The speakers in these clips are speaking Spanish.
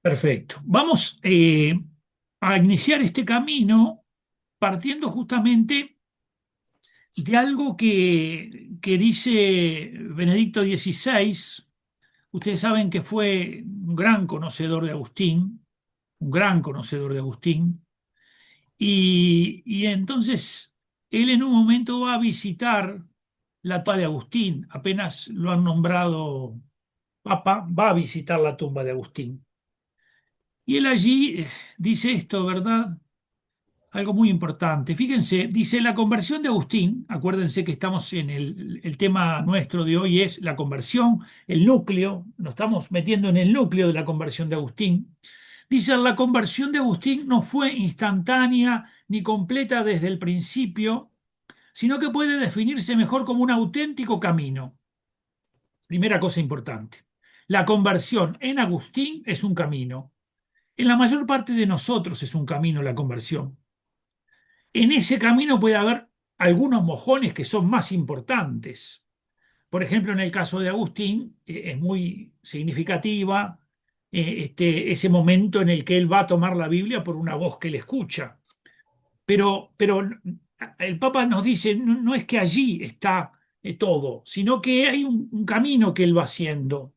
Perfecto. Vamos a iniciar este camino partiendo justamente de algo que dice Benedicto XVI. Ustedes saben que fue un gran conocedor de Agustín, un gran conocedor de Agustín, y entonces él en un momento va a visitar la tumba de Agustín, apenas lo han nombrado papa, va a visitar la tumba de Agustín. Y él allí dice esto, ¿verdad? Algo muy importante. Fíjense, dice la conversión de Agustín, acuérdense que estamos en el tema nuestro de hoy es la conversión, el núcleo, nos estamos metiendo en el núcleo de la conversión de Agustín. Dice, la conversión de Agustín no fue instantánea ni completa desde el principio, sino que puede definirse mejor como un auténtico camino. Primera cosa importante. La conversión en Agustín es un camino. En la mayor parte de nosotros es un camino la conversión. En ese camino puede haber algunos mojones que son más importantes. Por ejemplo, en el caso de Agustín, es muy significativa ese momento en el que él va a tomar la Biblia por una voz que él escucha. Pero el Papa nos dice, no, no es que allí está todo, sino que hay un camino que él va haciendo.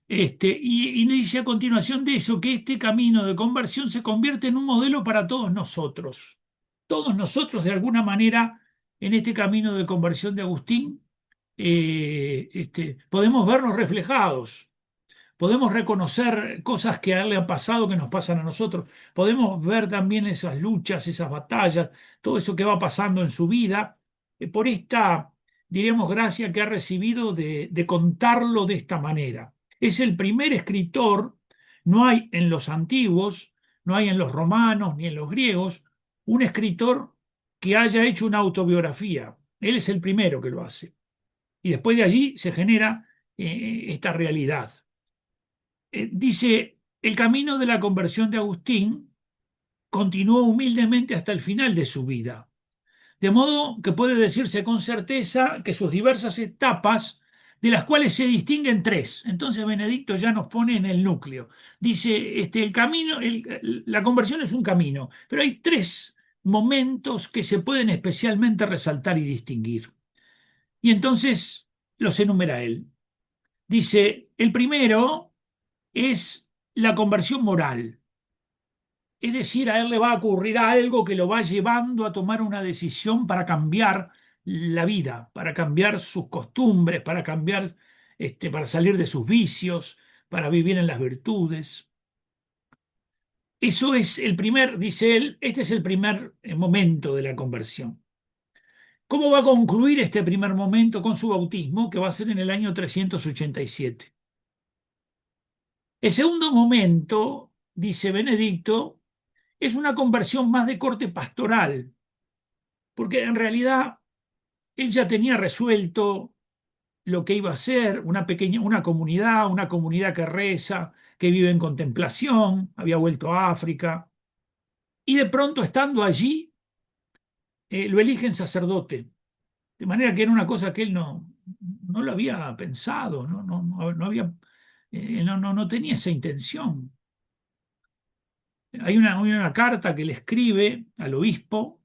Y dice a continuación de eso que este camino de conversión se convierte en un modelo para todos nosotros. Todos nosotros, de alguna manera, en este camino de conversión de Agustín, podemos vernos reflejados, podemos reconocer cosas que a él le han pasado, que nos pasan a nosotros, podemos ver también esas luchas, esas batallas, todo eso que va pasando en su vida, por esta, diremos, gracia que ha recibido de contarlo de esta manera. Es el primer escritor, no hay en los antiguos, no hay en los romanos ni en los griegos, un escritor que haya hecho una autobiografía. Él es el primero que lo hace. Y después de allí se genera esta realidad. Dice, el camino de la conversión de Agustín continuó humildemente hasta el final de su vida, de modo que puede decirse con certeza que sus diversas etapas, de las cuales se distinguen tres. Entonces Benedicto ya nos pone en el núcleo. Dice, el camino, la conversión es un camino, pero hay tres momentos que se pueden especialmente resaltar y distinguir. Y entonces los enumera él. Dice, el primero es la conversión moral. Es decir, a él le va a ocurrir algo que lo va llevando a tomar una decisión para cambiar la vida, para cambiar sus costumbres, para cambiar, para salir de sus vicios, para vivir en las virtudes. Eso es el primer, dice él, este es el primer momento de la conversión. ¿Cómo va a concluir este primer momento con su bautismo, que va a ser en el año 387? El segundo momento, dice Benedicto, es una conversión más de corte pastoral, porque en realidad él ya tenía resuelto lo que iba a ser una comunidad que reza, que vive en contemplación, había vuelto a África, y de pronto estando allí, lo eligen sacerdote, de manera que era una cosa que él no lo había pensado, no había, no tenía esa intención. Hay una carta que le escribe al obispo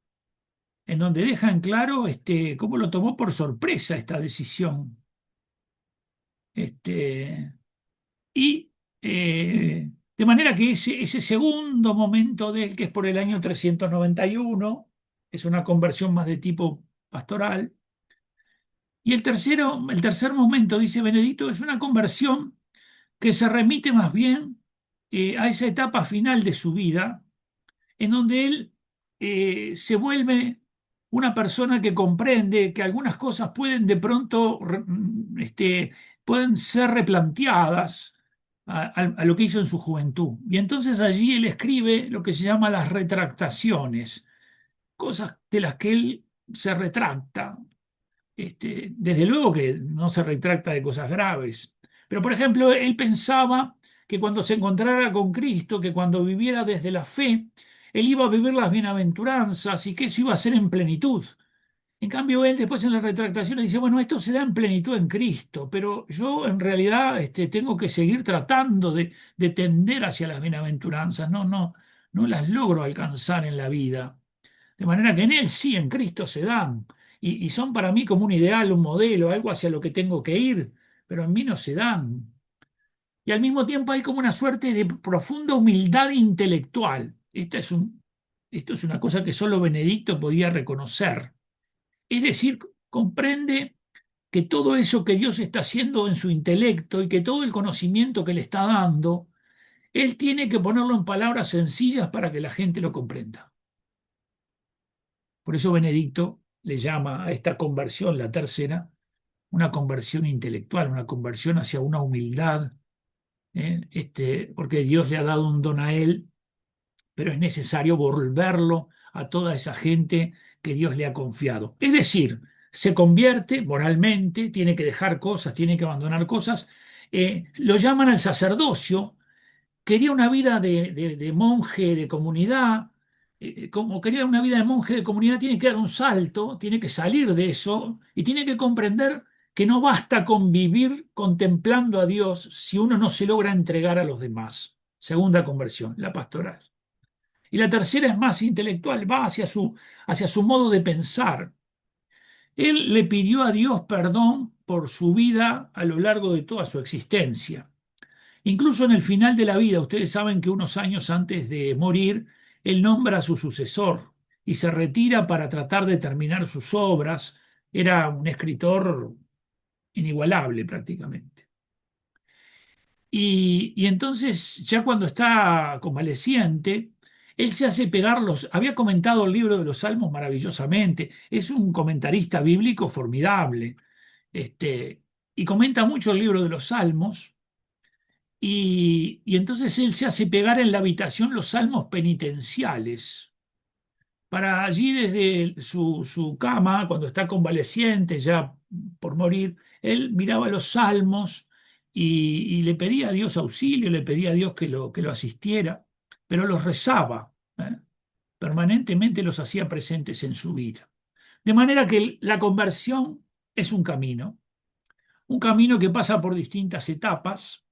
en donde deja en claro cómo lo tomó por sorpresa esta decisión. Este, y de manera que ese segundo momento de él, que es por el año 391, es una conversión más de tipo pastoral. Y el tercer momento, dice Benedicto, es una conversión que se remite más bien a esa etapa final de su vida, en donde él se vuelve una persona que comprende que algunas cosas pueden de pronto pueden ser replanteadas a lo que hizo en su juventud. Y entonces allí él escribe lo que se llama las retractaciones, cosas de las que él se retracta. Desde luego que no se retracta de cosas graves, pero por ejemplo, él pensaba que cuando se encontrara con Cristo, que cuando viviera desde la fe, él iba a vivir las bienaventuranzas y que eso iba a ser en plenitud. En cambio, él después en la retractación dice, bueno, esto se da en plenitud en Cristo, pero yo en realidad tengo que seguir tratando de tender hacia las bienaventuranzas, no las logro alcanzar en la vida. De manera que en él sí, en Cristo se dan, y son para mí como un ideal, un modelo, algo hacia lo que tengo que ir, pero en mí no se dan. Y al mismo tiempo hay como una suerte de profunda humildad intelectual. Esto es una cosa que solo Benedicto podía reconocer. Es decir, comprende que todo eso que Dios está haciendo en su intelecto y que todo el conocimiento que le está dando, él tiene que ponerlo en palabras sencillas para que la gente lo comprenda. Por eso Benedicto le llama a esta conversión, la tercera, una conversión intelectual, una conversión hacia una humildad, porque Dios le ha dado un don a él, pero es necesario volverlo a toda esa gente que Dios le ha confiado. Es decir, se convierte moralmente, tiene que dejar cosas, tiene que abandonar cosas. Lo llaman al sacerdocio, quería una vida de monje de comunidad. Como quería una vida de monje de comunidad, tiene que dar un salto, tiene que salir de eso y tiene que comprender que no basta con vivir contemplando a Dios si uno no se logra entregar a los demás. Segunda conversión, la pastoral. Y la tercera es más intelectual, va hacia su modo de pensar. Él le pidió a Dios perdón por su vida a lo largo de toda su existencia. Incluso en el final de la vida, ustedes saben que unos años antes de morir, él nombra a su sucesor y se retira para tratar de terminar sus obras. Era un escritor inigualable prácticamente. Y entonces, ya cuando está convaleciente, él se hace pegar los... Había comentado el libro de los Salmos maravillosamente. Es un comentarista bíblico formidable. Este, y comenta mucho el libro de los Salmos. Y entonces él se hace pegar en la habitación los salmos penitenciales, para allí desde su cama, cuando está convaleciente, ya por morir, él miraba los salmos y le pedía a Dios auxilio, le pedía a Dios que lo asistiera, pero los rezaba, ¿eh? Permanentemente los hacía presentes en su vida. De manera que la conversión es un camino que pasa por distintas etapas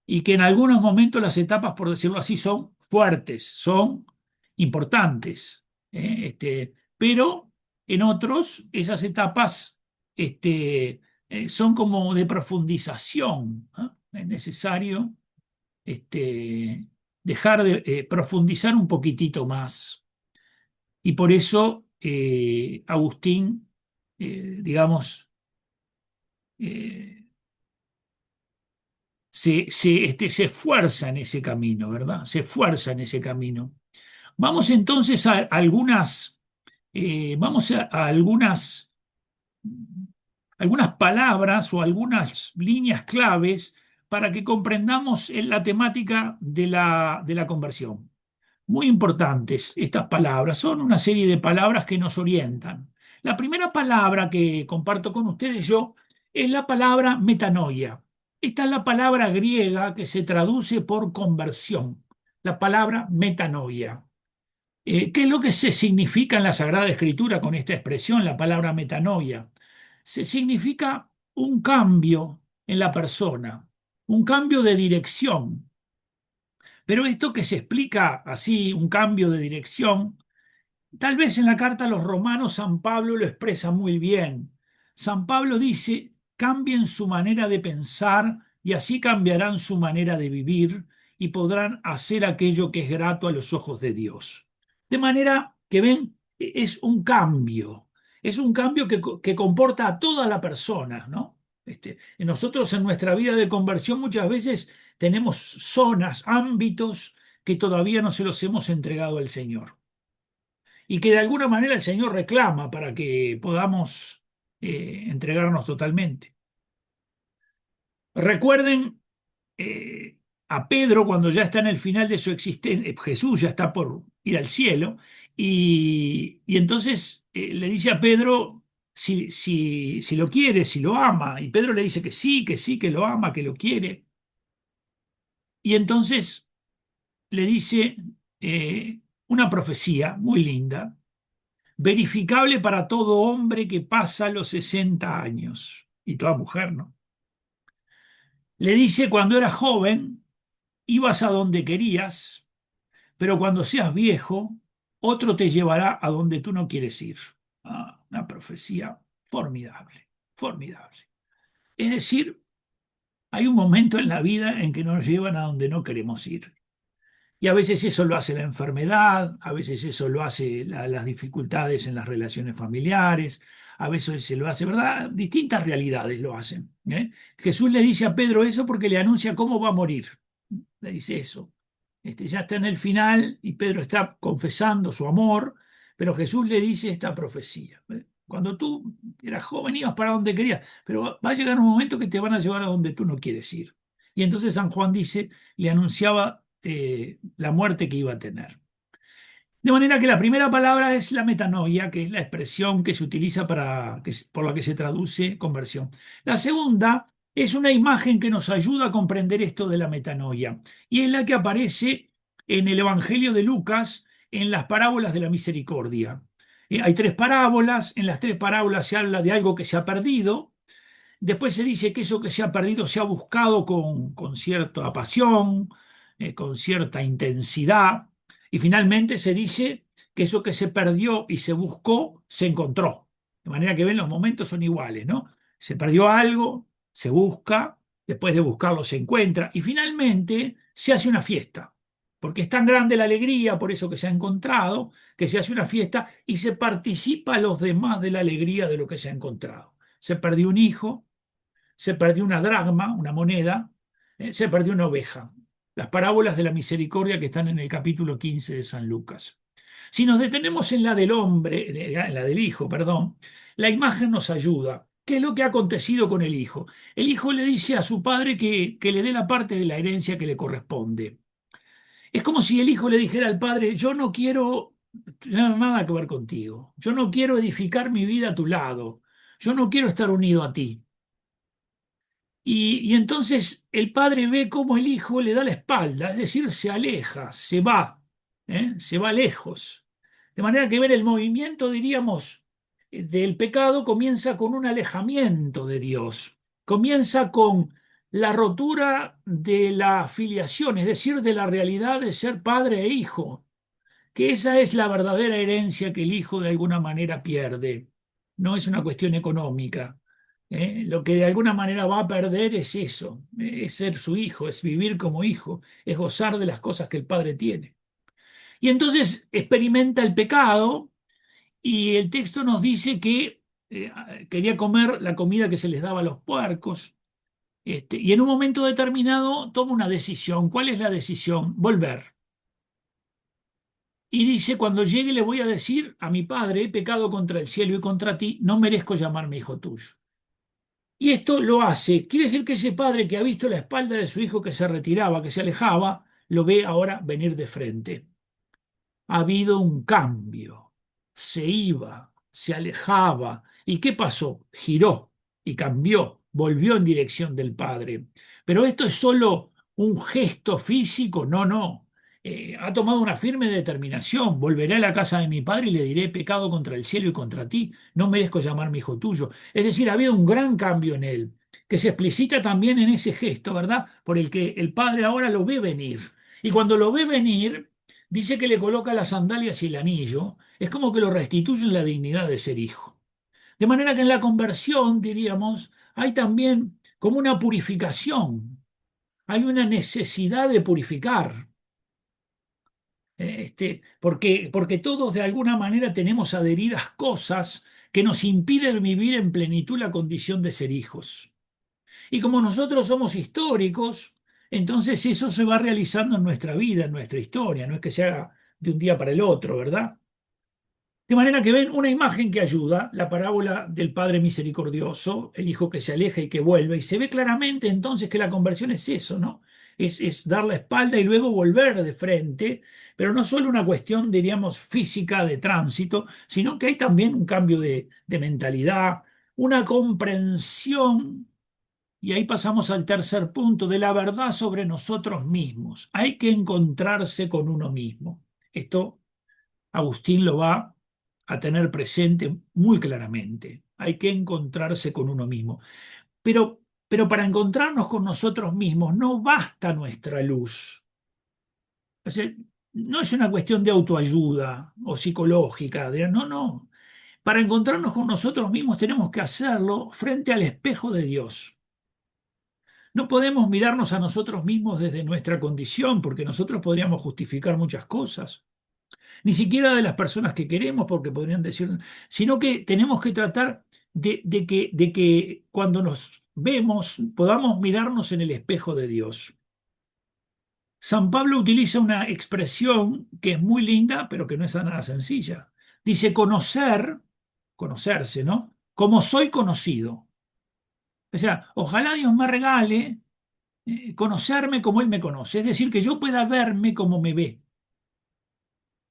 y que en algunos momentos las etapas, por decirlo así, son fuertes, son importantes, pero en otros esas etapas son como de profundización, ¿no? Es necesario dejar de profundizar un poquitito más. Y por eso Agustín, digamos, eh, se esfuerza en ese camino, ¿verdad? Se esfuerza en ese camino. Vamos entonces a algunas, a algunas palabras o algunas líneas claves para que comprendamos la temática de la conversión. Muy importantes estas palabras, son una serie de palabras que nos orientan. La primera palabra que comparto con ustedes yo es la palabra metanoia. Esta es la palabra griega que se traduce por conversión, la palabra metanoia. ¿Qué es lo que se significa en la Sagrada Escritura con esta expresión, la palabra metanoia? Se significa un cambio en la persona, un cambio de dirección. Pero esto que se explica así, un cambio de dirección, tal vez en la carta a los romanos San Pablo lo expresa muy bien. San Pablo dice, cambien su manera de pensar y así cambiarán su manera de vivir y podrán hacer aquello que es grato a los ojos de Dios. De manera que ven, es un cambio que comporta a toda la persona, ¿no? Nosotros en nuestra vida de conversión muchas veces tenemos zonas, ámbitos que todavía no se los hemos entregado al Señor y que de alguna manera el Señor reclama para que podamos entregarnos totalmente. Recuerden a Pedro cuando ya está en el final de su existencia, Jesús ya está por ir al cielo, y entonces le dice a Pedro si lo quiere, si lo ama, y Pedro le dice que sí, que lo ama, que lo quiere, y entonces le dice una profecía muy linda. verificable para todo hombre que pasa los 60 años, y toda mujer, ¿no? Le dice, cuando eras joven, ibas a donde querías, pero cuando seas viejo, otro te llevará a donde tú no quieres ir. Ah, una profecía formidable, formidable. Es decir, hay un momento en la vida en que nos llevan a donde no queremos ir. Y a veces eso lo hace la enfermedad, a veces eso lo hace las dificultades en las relaciones familiares, a veces se lo hace, ¿verdad? Distintas realidades lo hacen. ¿Eh? Jesús le dice a Pedro eso porque le anuncia cómo va a morir. Le dice eso. Ya está en el final y Pedro está confesando su amor, pero Jesús le dice esta profecía. Cuando tú eras joven ibas para donde querías, pero va a llegar un momento que te van a llevar a donde tú no quieres ir. Y entonces San Juan dice, le anunciaba la muerte que iba a tener. De manera que la primera palabra es la metanoia, que es la expresión que se utiliza por la que se traduce conversión. La segunda es una imagen que nos ayuda a comprender esto de la metanoia, y es la que aparece en el Evangelio de Lucas en las parábolas de la misericordia. Hay tres parábolas, en las tres parábolas se habla de algo que se ha perdido. Después se dice que eso que se ha perdido se ha buscado con cierta pasión, con cierta intensidad, y finalmente se dice que eso que se perdió y se buscó se encontró. De manera que ven, los momentos son iguales, ¿no? Se perdió algo, se busca, después de buscarlo se encuentra, y finalmente se hace una fiesta. Porque es tan grande la alegría por eso que se ha encontrado, que se hace una fiesta y se participa a los demás de la alegría de lo que se ha encontrado. Se perdió un hijo, se perdió una dracma, una moneda, se perdió una oveja. Las parábolas de la misericordia que están en el capítulo 15 de San Lucas. Si nos detenemos en la del hombre, en la del hijo, perdón, la imagen nos ayuda. ¿Qué es lo que ha acontecido con el hijo? El hijo le dice a su padre que le dé la parte de la herencia que le corresponde. Es como si el hijo le dijera al padre, yo no quiero tener nada que ver contigo, yo no quiero edificar mi vida a tu lado, yo no quiero estar unido a ti. Y entonces el padre ve cómo el hijo le da la espalda, es decir, se aleja, se va lejos. De manera que ver el movimiento, diríamos, del pecado comienza con un alejamiento de Dios, comienza con la rotura de la filiación, es decir, de la realidad de ser padre e hijo, que esa es la verdadera herencia que el hijo de alguna manera pierde. No es una cuestión económica. Lo que de alguna manera va a perder es eso, es ser su hijo, es vivir como hijo, es gozar de las cosas que el padre tiene. Y entonces experimenta el pecado y el texto nos dice que quería comer la comida que se les daba a los puercos. Y en un momento determinado toma una decisión. ¿Cuál es la decisión? Volver. Y dice, cuando llegue le voy a decir a mi padre, he pecado contra el cielo y contra ti, no merezco llamarme hijo tuyo. Y esto lo hace, quiere decir que ese padre que ha visto la espalda de su hijo que se retiraba, que se alejaba, lo ve ahora venir de frente. Ha habido un cambio, se iba, se alejaba. ¿Y qué pasó? Giró y cambió, volvió en dirección del padre. Pero esto es solo un gesto físico, no, no. Ha tomado una firme determinación. Volveré a la casa de mi padre y le diré: he pecado contra el cielo y contra ti. No merezco llamarme hijo tuyo. Es decir, ha habido un gran cambio en él, que se explicita también en ese gesto, ¿verdad? Por el que el padre ahora lo ve venir. Y cuando lo ve venir, dice que le coloca las sandalias y el anillo. Es como que lo restituye en la dignidad de ser hijo. De manera que en la conversión, diríamos, hay también como una purificación. Hay una necesidad de purificar. Porque todos de alguna manera tenemos adheridas cosas que nos impiden vivir en plenitud la condición de ser hijos. Y como nosotros somos históricos, entonces eso se va realizando en nuestra vida, en nuestra historia, no es que se haga de un día para el otro, ¿verdad? De manera que ven una imagen que ayuda, la parábola del Padre misericordioso, el hijo que se aleja y que vuelve, y se ve claramente entonces que la conversión es eso, ¿no? Es dar la espalda y luego volver de frente, pero no solo una cuestión, diríamos, física de tránsito, sino que hay también un cambio de mentalidad, una comprensión. Y ahí pasamos al tercer punto, de la verdad sobre nosotros mismos. Hay que encontrarse con uno mismo. Esto Agustín lo va a tener presente muy claramente. Hay que encontrarse con uno mismo. Pero para encontrarnos con nosotros mismos no basta nuestra luz. O sea, no es una cuestión de autoayuda o psicológica, no, no. Para encontrarnos con nosotros mismos tenemos que hacerlo frente al espejo de Dios. No podemos mirarnos a nosotros mismos desde nuestra condición, porque nosotros podríamos justificar muchas cosas. Ni siquiera de las personas que queremos, porque podrían decir, sino que tenemos que tratar de que cuando nos vemos podamos mirarnos en el espejo de Dios. San Pablo utiliza una expresión que es muy linda, pero que no es nada sencilla. Dice conocerse, ¿no? Como soy conocido. O sea, ojalá Dios me regale conocerme como Él me conoce. Es decir, que yo pueda verme como me ve,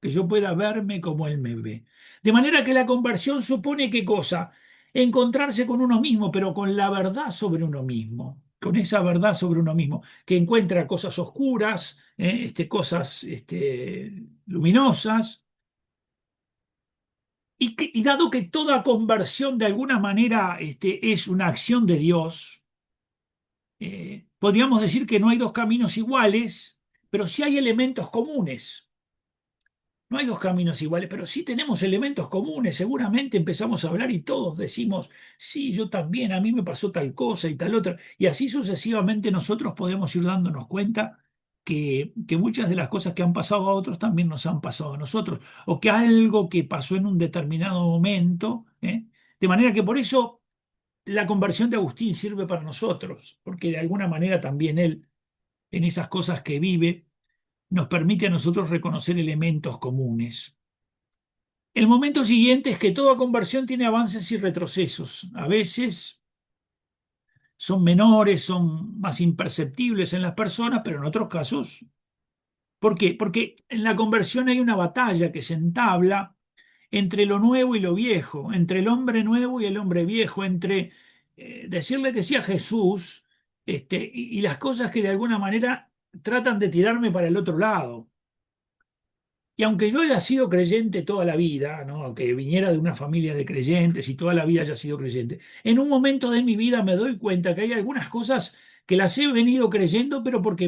que yo pueda verme como Él me ve. De manera que la conversión supone qué cosa? Encontrarse con uno mismo, pero con la verdad sobre uno mismo, con esa verdad sobre uno mismo, que encuentra cosas oscuras, cosas luminosas, y dado que toda conversión de alguna manera es una acción de Dios, podríamos decir que no hay dos caminos iguales, pero sí hay elementos comunes. No hay dos caminos iguales, pero sí tenemos elementos comunes. Seguramente empezamos a hablar y todos decimos, sí, yo también, a mí me pasó tal cosa y tal otra. Y así sucesivamente nosotros podemos ir dándonos cuenta que muchas de las cosas que han pasado a otros también nos han pasado a nosotros. O que algo que pasó en un determinado momento, ¿eh? De manera que por eso la conversión de Agustín sirve para nosotros, porque de alguna manera también él, en esas cosas que vive, nos permite a nosotros reconocer elementos comunes. El momento siguiente es que toda conversión tiene avances y retrocesos. A veces son menores, son más imperceptibles en las personas, pero en otros casos. ¿Por qué? Porque en la conversión hay una batalla que se entabla entre lo nuevo y lo viejo, entre el hombre nuevo y el hombre viejo, entre decirle que sí a Jesús y las cosas que de alguna manera tratan de tirarme para el otro lado. Y aunque yo haya sido creyente toda la vida, ¿no? Aunque viniera de una familia de creyentes y toda la vida haya sido creyente, en un momento de mi vida me doy cuenta que hay algunas cosas que las he venido creyendo, pero porque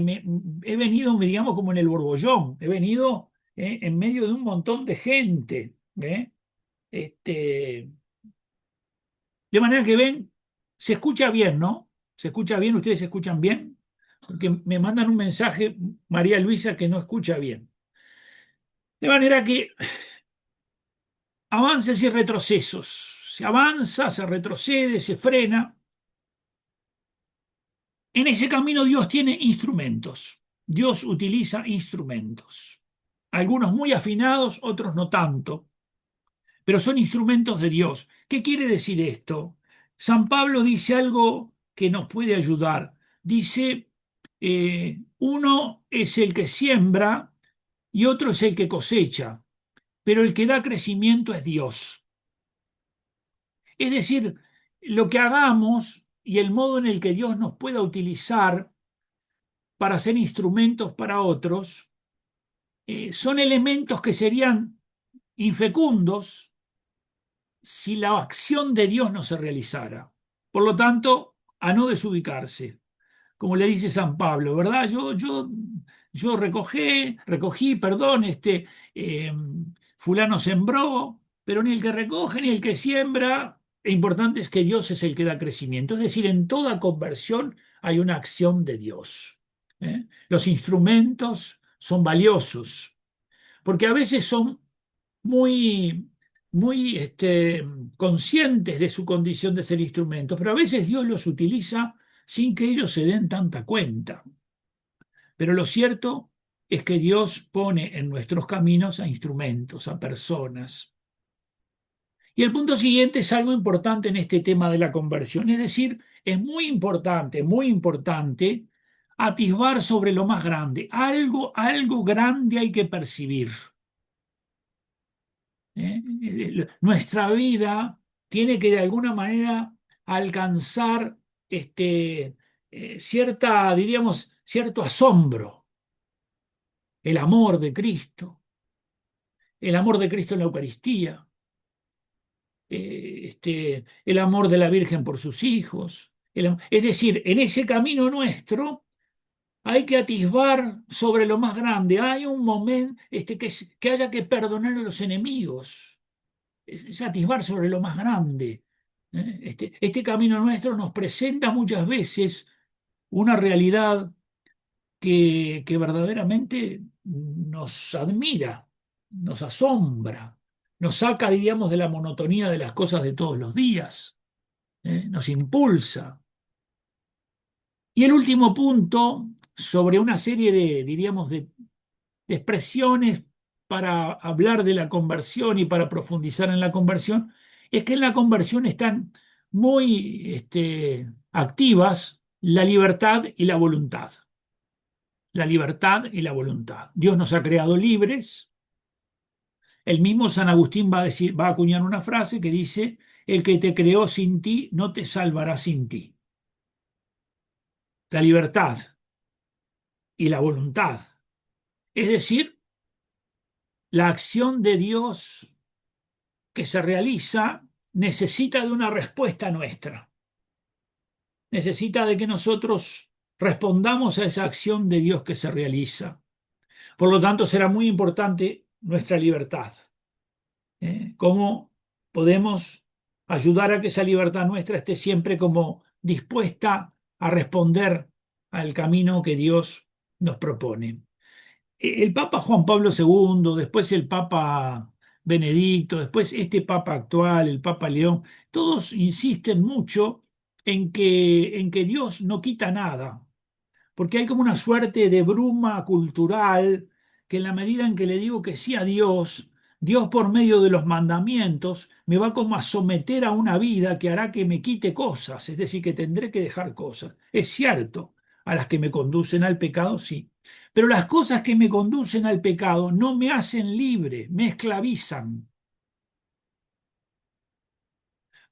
he venido, digamos, como en el borbollón, he venido en medio de un montón de gente. ¿Eh? Este, de manera que ven, se escucha bien, ¿no? ¿Se escucha bien? ¿Ustedes se escuchan bien? Porque me mandan un mensaje, María Luisa, que no escucha bien. De manera que avances y retrocesos. Se avanza, se retrocede, se frena. En ese camino Dios tiene instrumentos. Dios utiliza instrumentos. Algunos muy afinados, otros no tanto, pero son instrumentos de Dios. ¿Qué quiere decir esto? San Pablo dice algo que nos puede ayudar. Dice, uno es el que siembra y otro es el que cosecha, pero el que da crecimiento es Dios. Es decir, lo que hagamos y el modo en el que Dios nos pueda utilizar para ser instrumentos para otros, son elementos que serían infecundos si la acción de Dios no se realizara. Por lo tanto, a no desubicarse, como le dice San Pablo, ¿verdad? Yo recogí, perdón, eh, fulano sembró, pero ni el que recoge ni el que siembra, lo importante es que Dios es el que da crecimiento. Es decir, en toda conversión hay una acción de Dios. Los instrumentos son valiosos, porque a veces son muy, muy conscientes de su condición de ser instrumentos, pero a veces Dios los utiliza sin que ellos se den tanta cuenta. Pero lo cierto es que Dios pone en nuestros caminos a instrumentos, a personas. Y el punto siguiente es algo importante en este tema de la conversión, es decir, es muy importante atisbar sobre lo más grande. Algo grande hay que percibir. Nuestra vida tiene que de alguna manera alcanzar cierta, diríamos, cierto asombro, el amor de Cristo en la Eucaristía, el amor de la Virgen por sus hijos. Es decir, en ese camino nuestro hay que atisbar sobre lo más grande. Hay un momento que haya que perdonar a los enemigos. Es atisbar sobre lo más grande. Este camino nuestro nos presenta muchas veces una realidad que verdaderamente nos admira, nos asombra, nos saca, diríamos, de la monotonía de las cosas de todos los días, nos impulsa. Y el último punto, sobre una serie de, diríamos, de expresiones para hablar de la conversión y para profundizar en la conversión, es que en la conversión están muy activas la libertad y la voluntad. La libertad y la voluntad. Dios nos ha creado libres. El mismo San Agustín va a decir, va a acuñar una frase que dice: el que te creó sin ti no te salvará sin ti. La libertad y la voluntad, es decir, la acción de Dios que se realiza necesita de una respuesta nuestra, necesita de que nosotros respondamos a esa acción de Dios que se realiza. Por lo tanto, será muy importante nuestra libertad. ¿Cómo podemos ayudar a que esa libertad nuestra esté siempre como dispuesta a responder al camino que Dios nos propone? El Papa Juan Pablo II, después el Papa Benedicto, después este Papa actual, el Papa León, todos insisten mucho en que Dios no quita nada, porque hay como una suerte de bruma cultural que en la medida en que le digo que sí a Dios, Dios por medio de los mandamientos me va como a someter a una vida que hará que me quite cosas, es decir, que tendré que dejar cosas. Es cierto, a las que me conducen al pecado, sí. Pero las cosas que me conducen al pecado no me hacen libre, me esclavizan.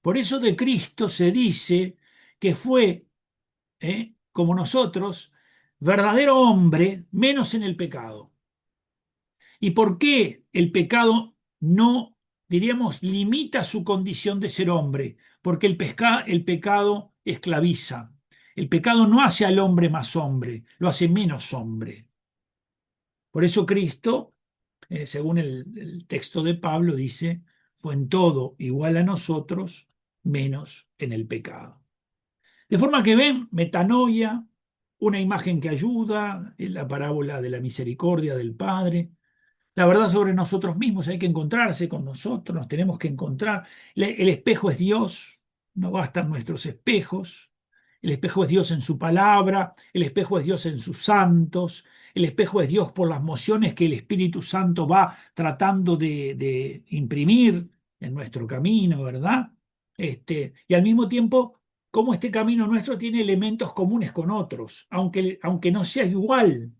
Por eso de Cristo se dice que fue, como nosotros, verdadero hombre, menos en el pecado. ¿Y por qué el pecado no, diríamos, limita su condición de ser hombre? Porque el pecado esclaviza. El pecado no hace al hombre más hombre, lo hace menos hombre. Por eso Cristo, según el texto de Pablo, dice: fue en todo igual a nosotros, menos en el pecado. De forma que ven, metanoia, una imagen que ayuda, en la parábola de la misericordia del Padre. La verdad sobre nosotros mismos, hay que encontrarse con nosotros, nos tenemos que encontrar. El espejo es Dios, no bastan nuestros espejos. El espejo es Dios en su palabra, el espejo es Dios en sus santos, el espejo es Dios por las mociones que el Espíritu Santo va tratando de imprimir en nuestro camino, ¿verdad? Y al mismo tiempo, cómo este camino nuestro tiene elementos comunes con otros, aunque no sea igual,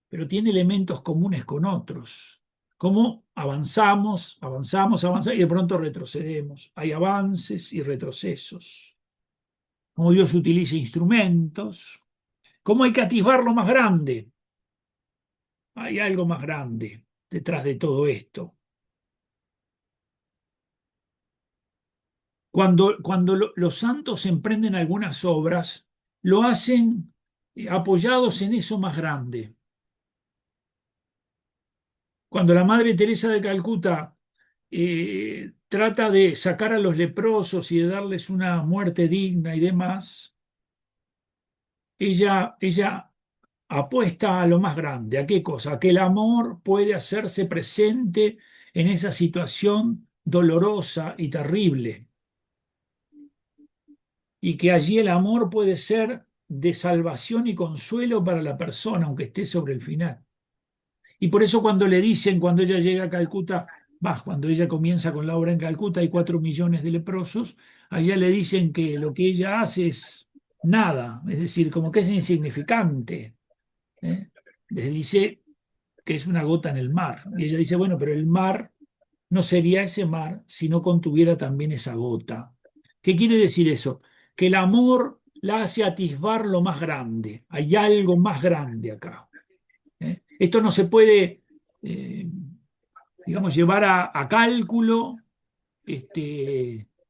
pero tiene elementos comunes con otros. Cómo avanzamos, avanzamos, avanzamos y de pronto retrocedemos. Hay avances y retrocesos. Cómo Dios utiliza instrumentos. Cómo hay que atisbar lo más grande. Hay algo más grande detrás de todo esto. Cuando los santos emprenden algunas obras, lo hacen apoyados en eso más grande. Cuando la Madre Teresa de Calcuta trata de sacar a los leprosos y de darles una muerte digna y demás, ella apuesta a lo más grande. ¿A qué cosa? A que el amor puede hacerse presente en esa situación dolorosa y terrible, y que allí el amor puede ser de salvación y consuelo para la persona, aunque esté sobre el final. Y por eso cuando le dicen, cuando ella llega a Calcuta, cuando ella comienza con la obra en Calcuta, hay 4 millones de leprosos, allá le dicen que lo que ella hace es nada, es decir, como que es insignificante. ¿eh? Les dice que es una gota en el mar. Y ella dice, bueno, pero el mar no sería ese mar si no contuviera también esa gota. ¿Qué quiere decir eso? Que el amor la hace atisbar lo más grande. Hay algo más grande acá. Esto no se puede, digamos, llevar a cálculo,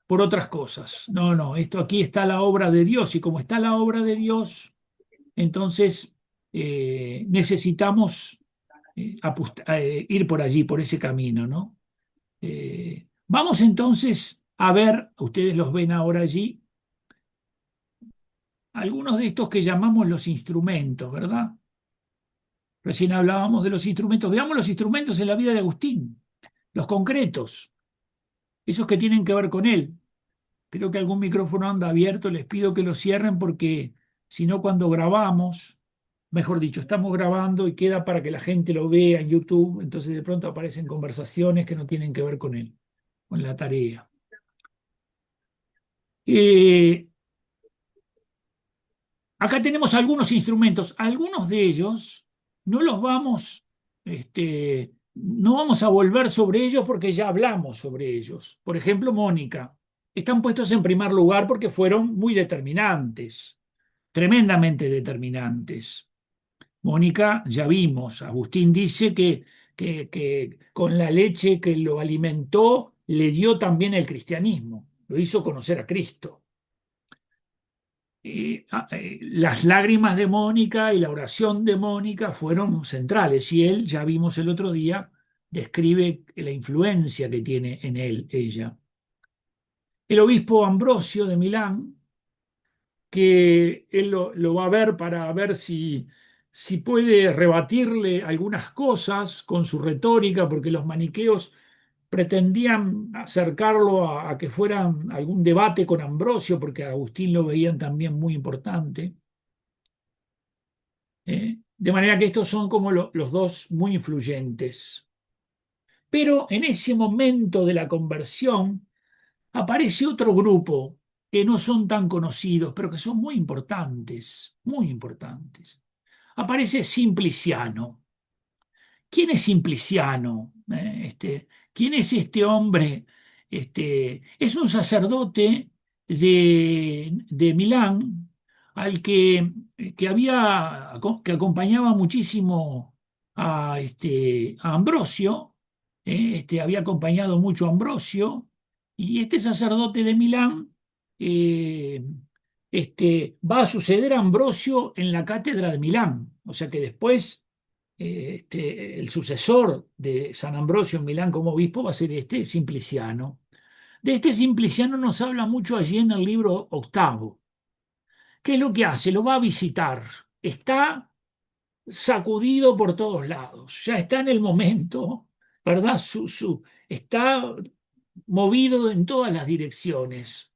por otras cosas. No, no, esto aquí está la obra de Dios y como está la obra de Dios, entonces necesitamos ir por allí, por ese camino, ¿no? Vamos entonces a ver, ustedes los ven ahora allí, algunos de estos que llamamos los instrumentos, ¿verdad? Recién hablábamos de los instrumentos. Veamos los instrumentos en la vida de Agustín, los concretos, esos que tienen que ver con él. Creo que algún micrófono anda abierto, les pido que lo cierren porque si no cuando grabamos, mejor dicho, estamos grabando y queda para que la gente lo vea en YouTube, entonces de pronto aparecen conversaciones que no tienen que ver con él, con la tarea. Eh, Acá tenemos algunos instrumentos, algunos de ellos no los vamos, no vamos a volver sobre ellos porque ya hablamos sobre ellos. Por ejemplo, Mónica. Están puestos en primer lugar porque fueron muy determinantes, tremendamente determinantes. Mónica, ya vimos, Agustín dice que con la leche que lo alimentó le dio también el cristianismo, lo hizo conocer a Cristo. Las lágrimas de Mónica y la oración de Mónica fueron centrales y él, ya vimos el otro día, describe la influencia que tiene en él, ella. El obispo Ambrosio de Milán, que él lo va a ver para ver si puede rebatirle algunas cosas con su retórica, porque los maniqueos pretendían acercarlo a que fuera algún debate con Ambrosio, porque a Agustín lo veían también muy importante. De manera que estos son como los dos muy influyentes. Pero en ese momento de la conversión aparece otro grupo que no son tan conocidos, pero que son muy importantes, muy importantes. Aparece Simpliciano. ¿Quién es Simpliciano? ¿Quién es este hombre? Es un sacerdote de Milán al que acompañaba muchísimo a Ambrosio, había acompañado mucho a Ambrosio, y este sacerdote de Milán eh, va a suceder a Ambrosio en la cátedra de Milán, o sea que después el sucesor de San Ambrosio en Milán como obispo va a ser este Simpliciano. De este Simpliciano nos habla mucho allí en el libro octavo. ¿Qué es lo que hace? Lo va a visitar. Está sacudido por todos lados. Ya está en el momento, ¿verdad? Está movido en todas las direcciones.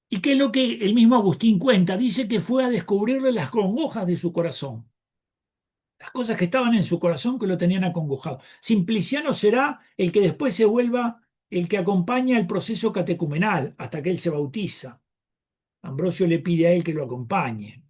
¿Y qué es lo que el mismo Agustín cuenta? Dice que fue a descubrirle las congojas de su corazón, las cosas que estaban en su corazón que lo tenían acongojado. Simpliciano será el que después se vuelva el que acompaña el proceso catecumenal hasta que él se bautiza. Ambrosio le pide a él que lo acompañe.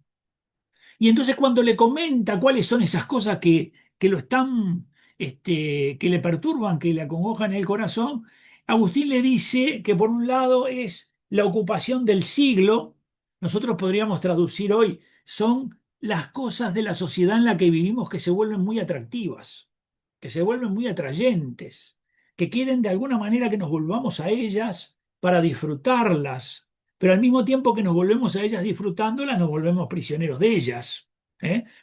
Y entonces cuando le comenta cuáles son esas cosas que lo están, que le perturban, que le acongojan el corazón, Agustín le dice que por un lado es la ocupación del siglo, nosotros podríamos traducir hoy, son las cosas de la sociedad en la que vivimos que se vuelven muy atractivas, que se vuelven muy atrayentes, que quieren de alguna manera que nos volvamos a ellas para disfrutarlas, pero al mismo tiempo que nos volvemos a ellas disfrutándolas, nos volvemos prisioneros de ellas,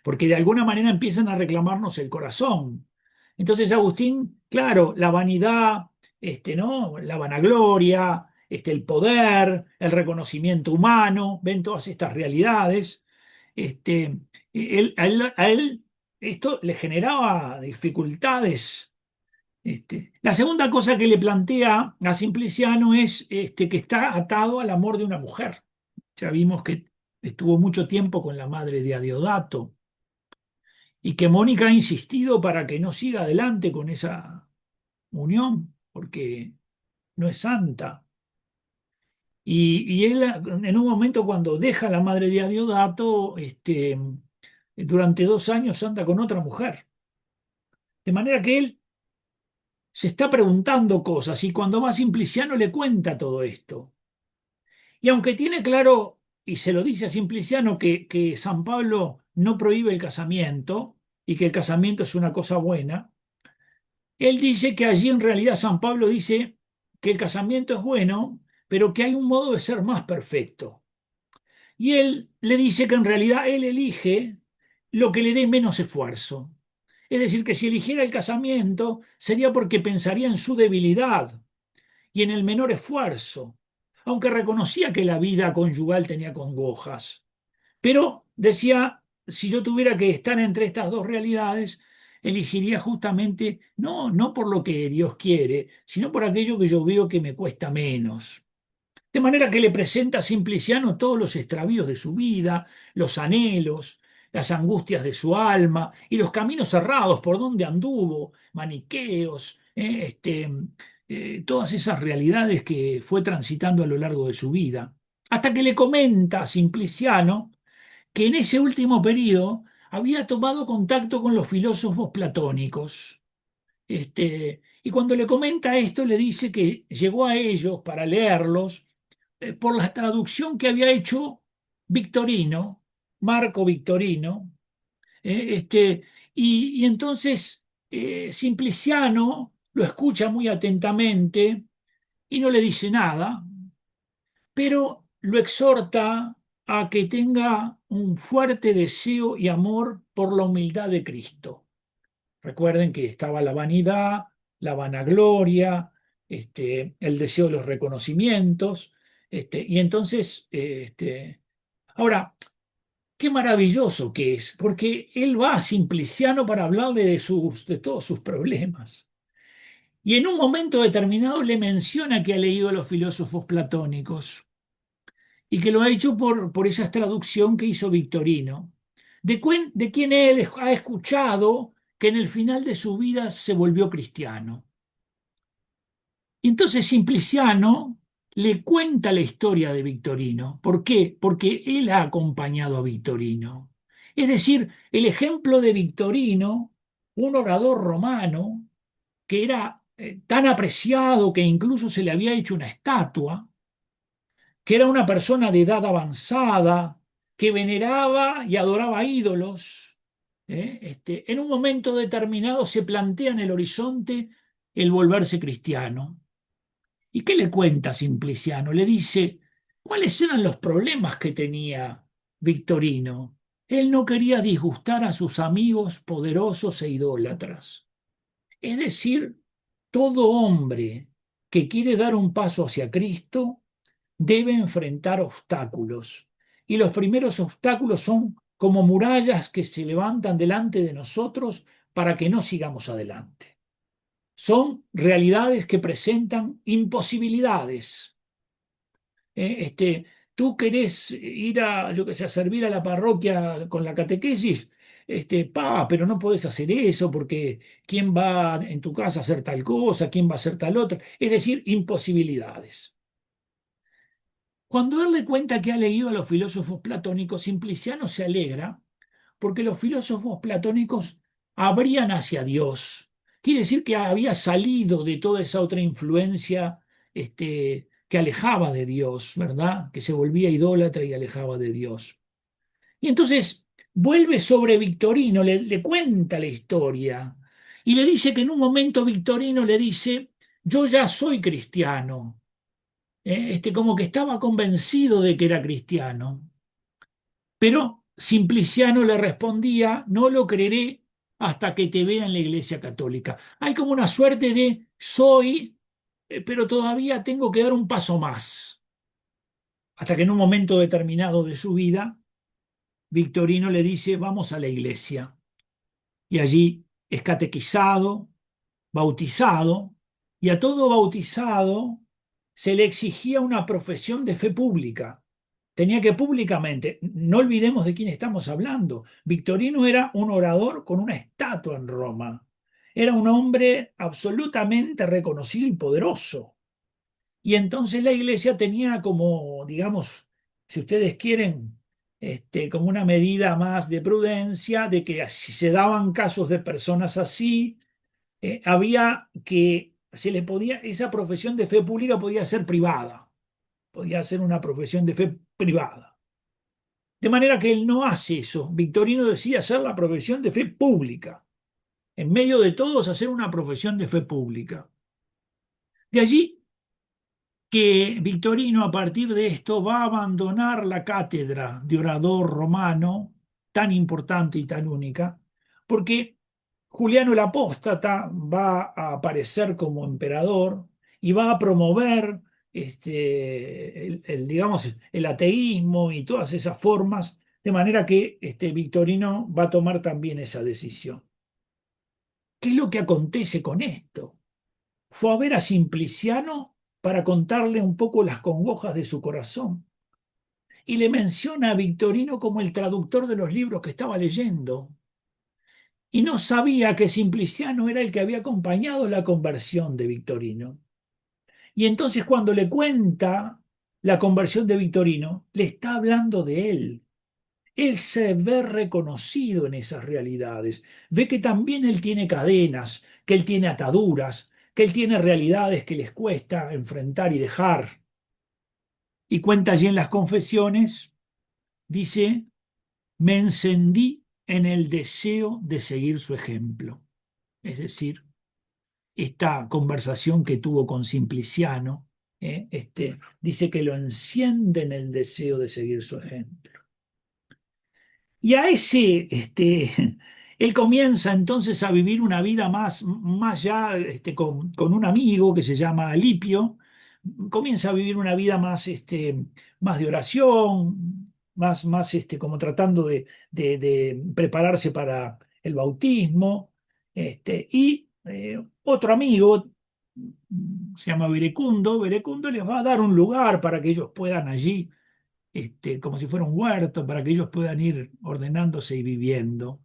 porque de alguna manera empiezan a reclamarnos el corazón. Entonces Agustín, claro, la vanidad, ¿no? La vanagloria, el poder, el reconocimiento humano, ven todas estas realidades. A él esto le generaba dificultades. La segunda cosa que le plantea a Simpliciano es que está atado al amor de una mujer. Ya vimos que estuvo mucho tiempo con la madre de Adiodato y que Mónica ha insistido para que no siga adelante con esa unión porque no es santa. Y él en un momento cuando deja a la madre de Adiodato, durante 2 años anda con otra mujer. De manera que él se está preguntando cosas y cuando va Simpliciano le cuenta todo esto. Y aunque tiene claro, y se lo dice a Simpliciano, que San Pablo no prohíbe el casamiento y que el casamiento es una cosa buena, él dice que allí en realidad San Pablo dice que el casamiento es bueno, pero que hay un modo de ser más perfecto. Y él le dice que en realidad él elige lo que le dé menos esfuerzo. Es decir, que si eligiera el casamiento sería porque pensaría en su debilidad y en el menor esfuerzo, aunque reconocía que la vida conyugal tenía congojas. Pero decía, si yo tuviera que estar entre estas dos realidades, elegiría justamente no por lo que Dios quiere, sino por aquello que yo veo que me cuesta menos. De manera que le presenta a Simpliciano todos los extravíos de su vida, los anhelos, las angustias de su alma y los caminos errados por donde anduvo, maniqueos, todas esas realidades que fue transitando a lo largo de su vida. Hasta que le comenta a Simpliciano que en ese último periodo había tomado contacto con los filósofos platónicos. Y cuando le comenta esto, le dice que llegó a ellos para leerlos por la traducción que había hecho Victorino, Marco Victorino, eh, este, y entonces Simpliciano lo escucha muy atentamente y no le dice nada, pero lo exhorta a que tenga un fuerte deseo y amor por la humildad de Cristo. Recuerden que estaba la vanidad, la vanagloria, el deseo de los reconocimientos, y entonces, ahora, qué maravilloso que es, porque él va a Simpliciano para hablarle de todos sus problemas. Y en un momento determinado le menciona que ha leído a los filósofos platónicos y que lo ha hecho por esa traducción que hizo Victorino, de quien él ha escuchado que en el final de su vida se volvió cristiano. Y entonces Simpliciano le cuenta la historia de Victorino. ¿Por qué? Porque él ha acompañado a Victorino. Es decir, el ejemplo de Victorino, un orador romano que era tan apreciado que incluso se le había hecho una estatua, que era una persona de edad avanzada, que veneraba y adoraba ídolos. En un momento determinado se plantea en el horizonte el volverse cristiano. ¿Y qué le cuenta Simpliciano? Le dice, ¿cuáles eran los problemas que tenía Victorino? Él no quería disgustar a sus amigos poderosos e idólatras. Es decir, todo hombre que quiere dar un paso hacia Cristo debe enfrentar obstáculos. Y los primeros obstáculos son como murallas que se levantan delante de nosotros para que no sigamos adelante. Son realidades que presentan imposibilidades. Tú querés ir yo que sé, a servir a la parroquia con la catequesis, pero no podés hacer eso porque quién va en tu casa a hacer tal cosa, quién va a hacer tal otra. Es decir, imposibilidades. Cuando él le cuenta que ha leído a los filósofos platónicos, Simpliciano se alegra porque los filósofos platónicos abrían hacia Dios. Quiere decir que había salido de toda esa otra influencia que alejaba de Dios, ¿verdad? Que se volvía idólatra y alejaba de Dios. Y entonces vuelve sobre Victorino, le cuenta la historia y le dice que en un momento Victorino le dice, yo ya soy cristiano. Como que estaba convencido de que era cristiano. Pero Simpliciano le respondía, no lo creeré hasta que te vea en la Iglesia Católica. Hay como una suerte de soy, pero todavía tengo que dar un paso más. Hasta que en un momento determinado de su vida, Victorino le dice, vamos a la iglesia. Y allí es catequizado, bautizado, y a todo bautizado se le exigía una profesión de fe pública. Tenía que públicamente, no olvidemos de quién estamos hablando. Victorino era un orador con una estatua en Roma. Era un hombre absolutamente reconocido y poderoso. Y entonces la iglesia tenía como, digamos, si ustedes quieren, como una medida más de prudencia, de que si se daban casos de personas así, había que, se le podía, esa profesión de fe pública podía ser privada, podía ser una profesión de fe privada. De manera que él no hace eso. Victorino decide hacer la profesión de fe pública. En medio de todos, hacer una profesión de fe pública. De allí que Victorino a partir de esto va a abandonar la cátedra de orador romano, tan importante y tan única, porque Juliano el Apóstata va a aparecer como emperador y va a promover digamos, el ateísmo y todas esas formas, de manera que Victorino va a tomar también esa decisión. ¿Qué es lo que acontece con esto? Fue a ver a Simpliciano para contarle un poco las congojas de su corazón y le menciona a Victorino como el traductor de los libros que estaba leyendo. Y no sabía que Simpliciano era el que había acompañado la conversión de Victorino. Y entonces cuando le cuenta la conversión de Victorino, le está hablando de él. Él se ve reconocido en esas realidades. Ve que también él tiene cadenas, que él tiene ataduras, que él tiene realidades que les cuesta enfrentar y dejar. Y cuenta allí en las confesiones, dice, me encendí en el deseo de seguir su ejemplo. Es decir, esta conversación que tuvo con Simpliciano, dice que lo enciende en el deseo de seguir su ejemplo. Y a ese, él comienza entonces a vivir una vida más ya con un amigo que se llama Alipio, comienza a vivir una vida más de oración, como tratando de prepararse para el bautismo, y otro amigo se llama Verecundo, Verecundo les va a dar un lugar para que ellos puedan allí como si fuera un huerto, para que ellos puedan ir ordenándose y viviendo.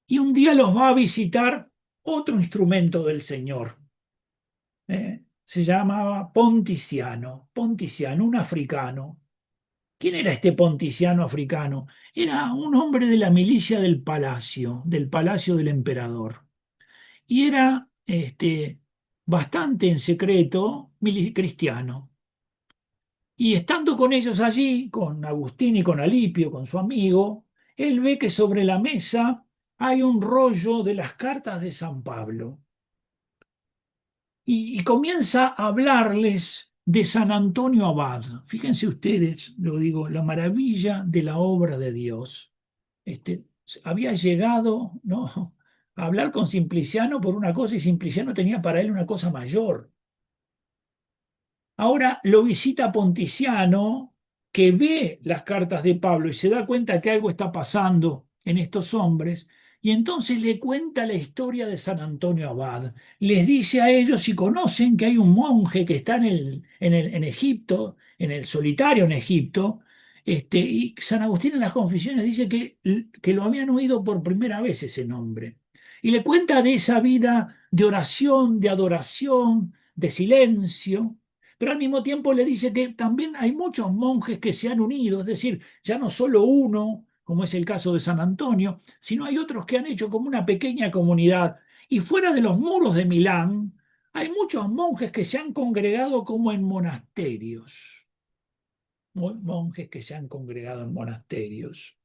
Y un día los va a visitar otro instrumento del Señor. Se llamaba Ponticiano, Ponticiano, un africano. ¿Quién era este Ponticiano africano? Era un hombre de la milicia del palacio del emperador. Y era bastante en secreto cristiano. Y estando con ellos allí, con Agustín y con Alipio, con su amigo, él ve que sobre la mesa hay un rollo de las cartas de San Pablo y comienza a hablarles de San Antonio Abad. Fíjense ustedes, lo digo, la maravilla de la obra de Dios. Este, había llegado, ¿no?, a hablar con Simpliciano por una cosa y Simpliciano tenía para él una cosa mayor. Ahora lo visita Ponticiano, que ve las cartas de Pablo y se da cuenta que algo está pasando en estos hombres, y entonces le cuenta la historia de San Antonio Abad. Les dice a ellos si conocen que hay un monje que está en Egipto, en el solitario en Egipto, y San Agustín en las Confesiones dice que lo habían oído por primera vez ese nombre. Y le cuenta de esa vida de oración, de adoración, de silencio, pero al mismo tiempo le dice que también hay muchos monjes que se han unido, es decir, ya no solo uno, como es el caso de San Antonio, sino hay otros que han hecho como una pequeña comunidad. Y fuera de los muros de Milán, hay muchos monjes que se han congregado como en monasterios, monjes que se han congregado en monasterios.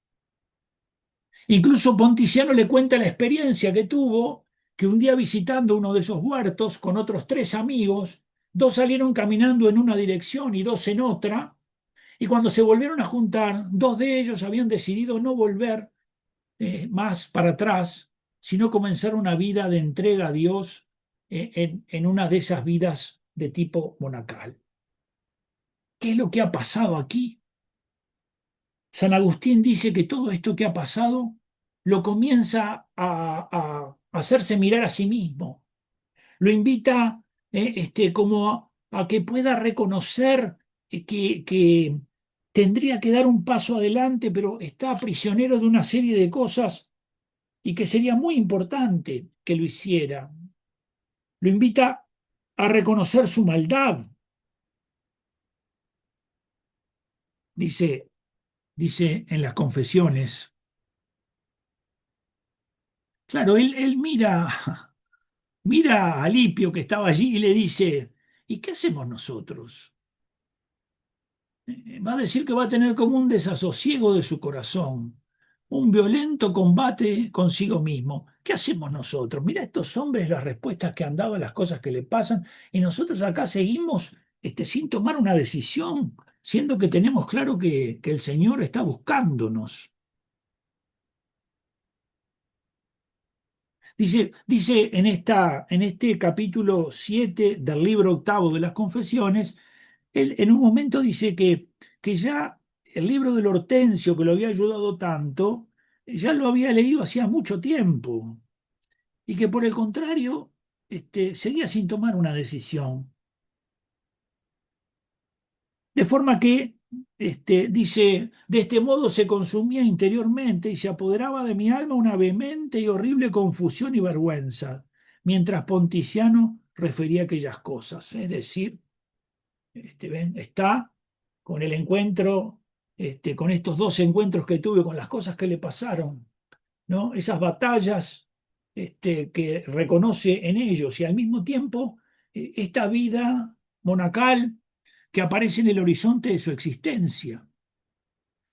Incluso Ponticiano le cuenta la experiencia que tuvo, que un día visitando uno de esos huertos con otros tres amigos, dos salieron caminando en una dirección y dos en otra, y cuando se volvieron a juntar, dos de ellos habían decidido no volver más para atrás, sino comenzar una vida de entrega a Dios en una de esas vidas de tipo monacal. ¿Qué es lo que ha pasado aquí? San Agustín dice que todo esto que ha pasado lo comienza a hacerse mirar a sí mismo, lo invita como a que pueda reconocer que tendría que dar un paso adelante, pero está prisionero de una serie de cosas y que sería muy importante que lo hiciera. Lo invita a reconocer su maldad, dice, dice en las confesiones. Claro, él mira a Alipio que estaba allí y le dice, ¿y qué hacemos nosotros? Va a decir que va a tener como un desasosiego de su corazón, un violento combate consigo mismo. ¿Qué hacemos nosotros? Mira estos hombres, las respuestas que han dado a las cosas que le pasan, y nosotros acá seguimos sin tomar una decisión, siendo que tenemos claro que el Señor está buscándonos. Dice en este capítulo 7 del libro octavo de las Confesiones, él en un momento dice que ya el libro del Hortensio, que lo había ayudado tanto, ya lo había leído hacía mucho tiempo, y que por el contrario, seguía sin tomar una decisión. De forma que, dice, de este modo se consumía interiormente y se apoderaba de mi alma una vehemente y horrible confusión y vergüenza, mientras Ponticiano refería aquellas cosas. Es decir, ¿ven? Está con el encuentro, con estos dos encuentros que tuve, con las cosas que le pasaron, ¿no? Esas batallas, que reconoce en ellos, y al mismo tiempo esta vida monacal que aparece en el horizonte de su existencia.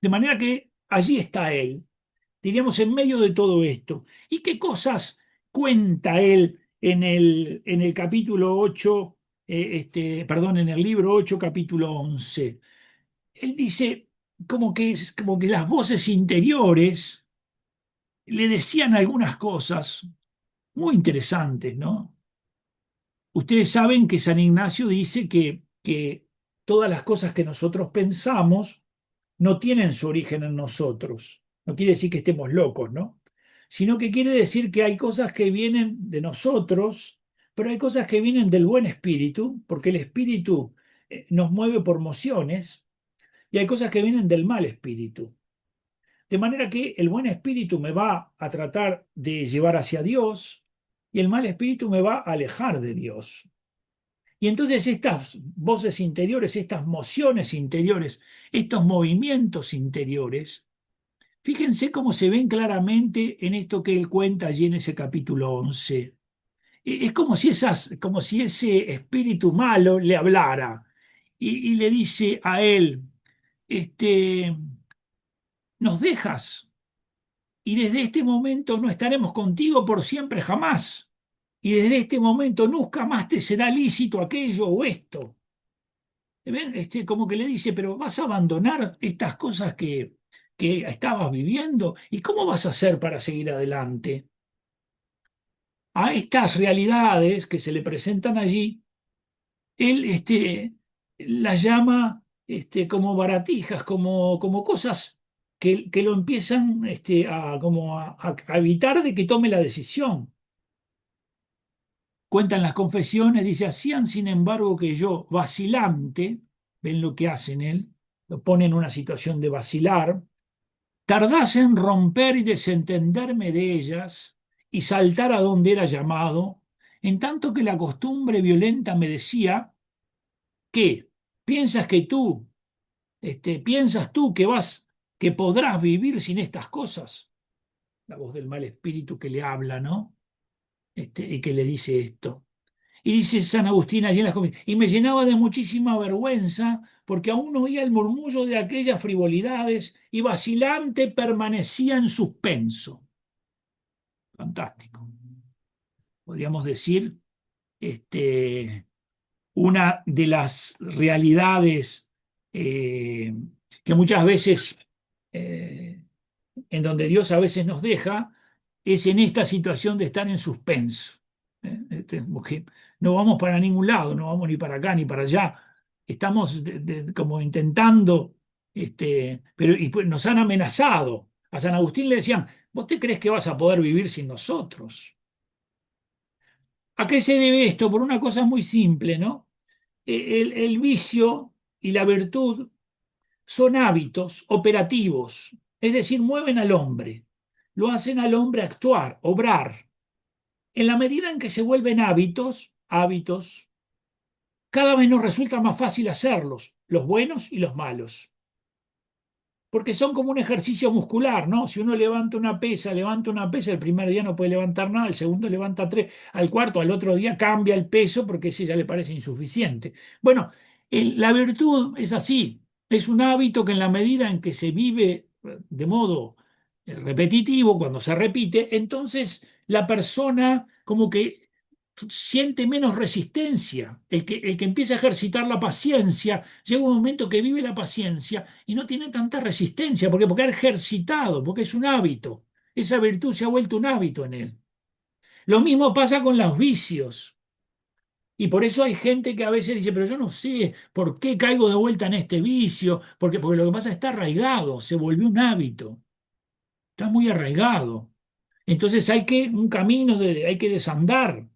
De manera que allí está él, diríamos, en medio de todo esto. ¿Y qué cosas cuenta él en el capítulo 8, perdón, en el libro 8, capítulo 11? Él dice como que las voces interiores le decían algunas cosas muy interesantes, ¿no? Ustedes saben que San Ignacio dice que todas las cosas que nosotros pensamos no tienen su origen en nosotros. No quiere decir que estemos locos, ¿no? Sino que quiere decir que hay cosas que vienen de nosotros, pero hay cosas que vienen del buen espíritu, porque el espíritu nos mueve por mociones, y hay cosas que vienen del mal espíritu. De manera que el buen espíritu me va a tratar de llevar hacia Dios y el mal espíritu me va a alejar de Dios. Y entonces estas voces interiores, estas mociones interiores, estos movimientos interiores, fíjense cómo se ven claramente en esto que él cuenta allí en ese capítulo 11. Es como si ese espíritu malo le hablara y le dice a él, este, nos dejas y desde este momento no estaremos contigo por siempre jamás. Y desde este momento nunca más te será lícito aquello o esto. ¿Ven? Como que le dice, pero vas a abandonar estas cosas que estabas viviendo. ¿Y cómo vas a hacer para seguir adelante? A estas realidades que se le presentan allí, él las llama como baratijas, como cosas que lo empiezan a evitar de que tome la decisión. Cuentan las confesiones, dice, hacían sin embargo que yo, vacilante, ven lo que hacen él, lo pone en una situación de vacilar, tardase en romper y desentenderme de ellas y saltar a donde era llamado, en tanto que la costumbre violenta me decía que piensas que tú, piensas tú que podrás vivir sin estas cosas. La voz del mal espíritu que le habla, ¿no? Y que le dice esto. Y dice San Agustín allí en las confesiones, y me llenaba de muchísima vergüenza porque aún oía el murmullo de aquellas frivolidades y vacilante permanecía en suspenso. Fantástico. Podríamos decir, una de las realidades eh, que muchas veces, eh, en donde Dios a veces nos deja, es en esta situación de estar en suspenso. Porque no vamos para ningún lado, no vamos ni para acá ni para allá. Estamos como intentando, pero y pues nos han amenazado. A San Agustín le decían, ¿vos te crees que vas a poder vivir sin nosotros? ¿A qué se debe esto? Por una cosa muy simple, ¿no? El vicio y la virtud son hábitos operativos, es decir, mueven al hombre, lo hacen al hombre actuar, obrar. En la medida en que se vuelven hábitos, cada vez nos resulta más fácil hacerlos, los buenos y los malos. Porque son como un ejercicio muscular, ¿no? Si uno levanta una pesa, el primer día no puede levantar nada, el segundo levanta tres, al cuarto, al otro día cambia el peso porque ese ya le parece insuficiente. Bueno, la virtud es así, es un hábito que en la medida en que se vive de modo repetitivo, cuando se repite, entonces la persona como que siente menos resistencia. El que empieza a ejercitar la paciencia, llega un momento que vive la paciencia y no tiene tanta resistencia. ¿Por qué? Porque ha ejercitado, porque es un hábito. Esa virtud se ha vuelto un hábito en él. Lo mismo pasa con los vicios. Y por eso hay gente que a veces dice, pero yo no sé por qué caigo de vuelta en este vicio, porque lo que pasa está arraigado, se volvió un hábito, está muy arraigado. Entonces un camino hay que desandar,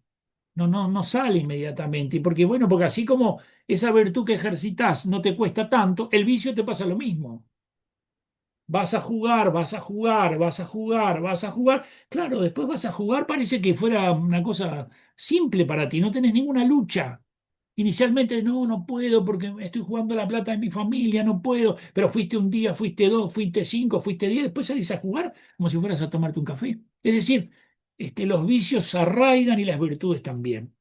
no sale inmediatamente. Y porque, bueno, porque así como esa virtud que ejercitas no te cuesta tanto, el vicio te pasa lo mismo. Vas a jugar, vas a jugar, vas a jugar, vas a jugar. Claro, después vas a jugar, parece que fuera una cosa simple para ti, no tenés ninguna lucha. Inicialmente, no puedo porque estoy jugando la plata de mi familia, no puedo, pero fuiste un día, fuiste dos, fuiste cinco, fuiste 10, después salís a jugar como si fueras a tomarte un café. Es decir, los vicios se arraigan y las virtudes también.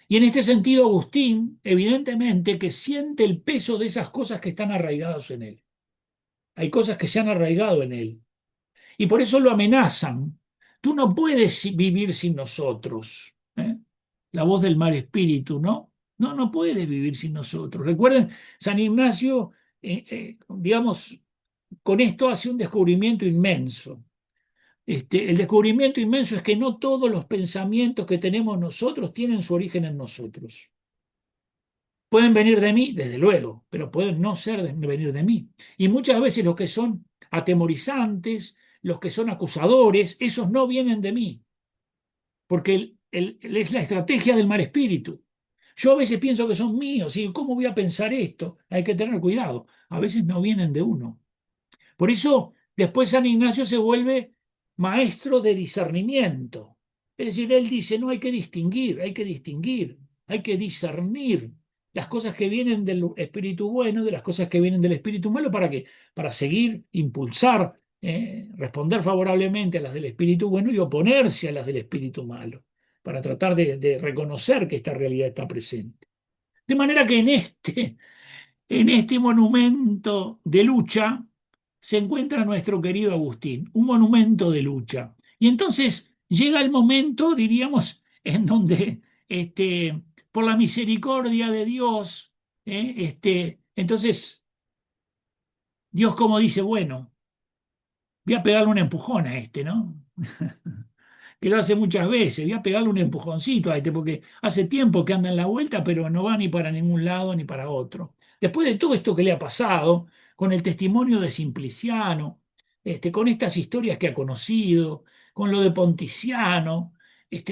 Y en este sentido, Agustín, evidentemente que siente el peso de esas cosas que están arraigadas en él. Hay cosas que se han arraigado en él. Y por eso lo amenazan. Tú no puedes vivir sin nosotros. ¿Eh? La voz del mar espíritu, ¿no? No puedes vivir sin nosotros. Recuerden, San Ignacio, digamos, con esto hace un descubrimiento inmenso. El descubrimiento inmenso es que no todos los pensamientos que tenemos nosotros tienen su origen en nosotros. Pueden venir de mí, desde luego, pero pueden no venir de mí. Y muchas veces los que son atemorizantes, los que son acusadores, esos no vienen de mí, porque es la estrategia del mal espíritu. Yo a veces pienso que son míos y ¿cómo voy a pensar esto? Hay que tener cuidado. A veces no vienen de uno. Por eso después San Ignacio se vuelve maestro de discernimiento. Es decir, él dice, no hay que distinguir, hay que discernir las cosas que vienen del espíritu bueno de las cosas que vienen del espíritu malo. ¿Para qué? Para seguir, impulsar, responder favorablemente a las del espíritu bueno y oponerse a las del espíritu malo, para tratar de reconocer que esta realidad está presente. De manera que en este monumento de lucha se encuentra nuestro querido Agustín, un monumento de lucha. Y entonces llega el momento, diríamos, en donde, por la misericordia de Dios, entonces Dios como dice, bueno, voy a pegarle un empujón a ¿no? Que lo hace muchas veces, voy a pegarle un empujoncito a porque hace tiempo que anda en la vuelta, pero no va ni para ningún lado ni para otro. Después de todo esto que le ha pasado, con el testimonio de Simpliciano, con estas historias que ha conocido, con lo de Ponticiano,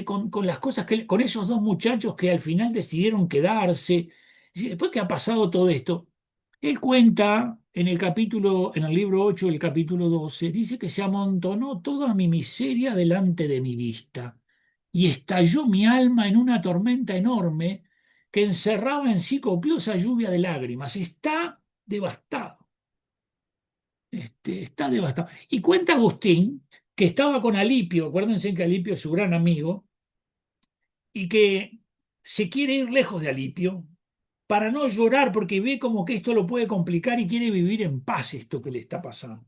con las cosas con esos dos muchachos que al final decidieron quedarse, y después que ha pasado todo esto, él cuenta en el libro 8 del capítulo 12, dice que se amontonó toda mi miseria delante de mi vista y estalló mi alma en una tormenta enorme que encerraba en sí copiosa lluvia de lágrimas. Está devastado, está devastado. Y cuenta Agustín que estaba con Alipio, acuérdense que Alipio es su gran amigo, y que se quiere ir lejos de Alipio para no llorar porque ve como que esto lo puede complicar y quiere vivir en paz esto que le está pasando.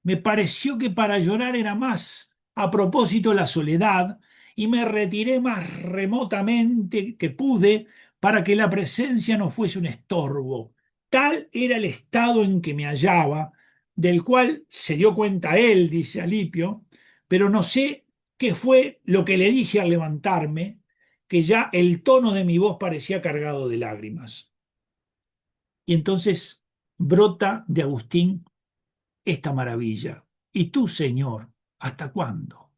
Me pareció que para llorar era más a propósito la soledad y me retiré más remotamente que pude para que la presencia no fuese un estorbo. Tal era el estado en que me hallaba, del cual se dio cuenta él, dice Alipio, pero no sé qué fue lo que le dije al levantarme, que ya el tono de mi voz parecía cargado de lágrimas. Y entonces brota de Agustín esta maravilla. ¿Y tú, Señor, hasta cuándo?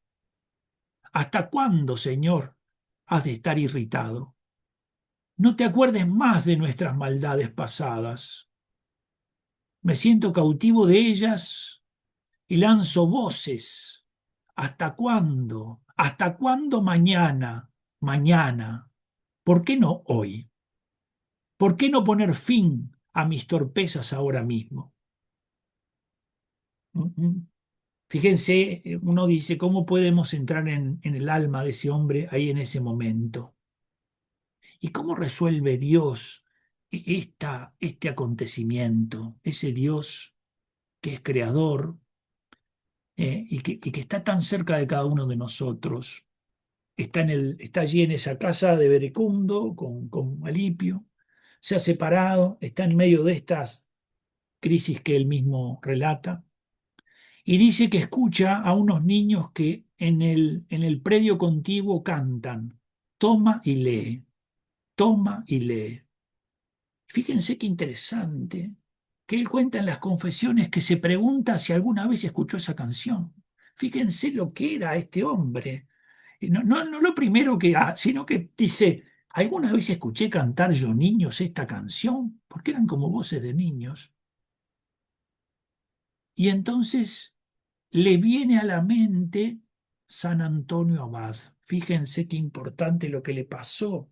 ¿Hasta cuándo, Señor, has de estar irritado? No te acuerdes más de nuestras maldades pasadas. Me siento cautivo de ellas y lanzo voces. ¿Hasta cuándo? ¿Hasta cuándo mañana? Mañana. ¿Por qué no hoy? ¿Por qué no poner fin a mis torpezas ahora mismo? ¿Mm? ¿Mm? Fíjense, uno dice, ¿cómo podemos entrar en el alma de ese hombre ahí en ese momento? ¿Y cómo resuelve Dios este acontecimiento? Ese Dios que es creador, y que está tan cerca de cada uno de nosotros. Está allí en esa casa de Verecundo con Alipio, se ha separado, está en medio de estas crisis que él mismo relata, y dice que escucha a unos niños que en el predio contiguo cantan, toma y lee, toma y lee. Fíjense qué interesante que él cuenta en las confesiones que se pregunta si alguna vez escuchó esa canción. Fíjense lo que era este hombre. Y no lo primero que, sino que dice, ¿alguna vez escuché cantar yo niños esta canción? Porque eran como voces de niños. Y entonces le viene a la mente San Antonio Abad. Fíjense qué importante lo que le pasó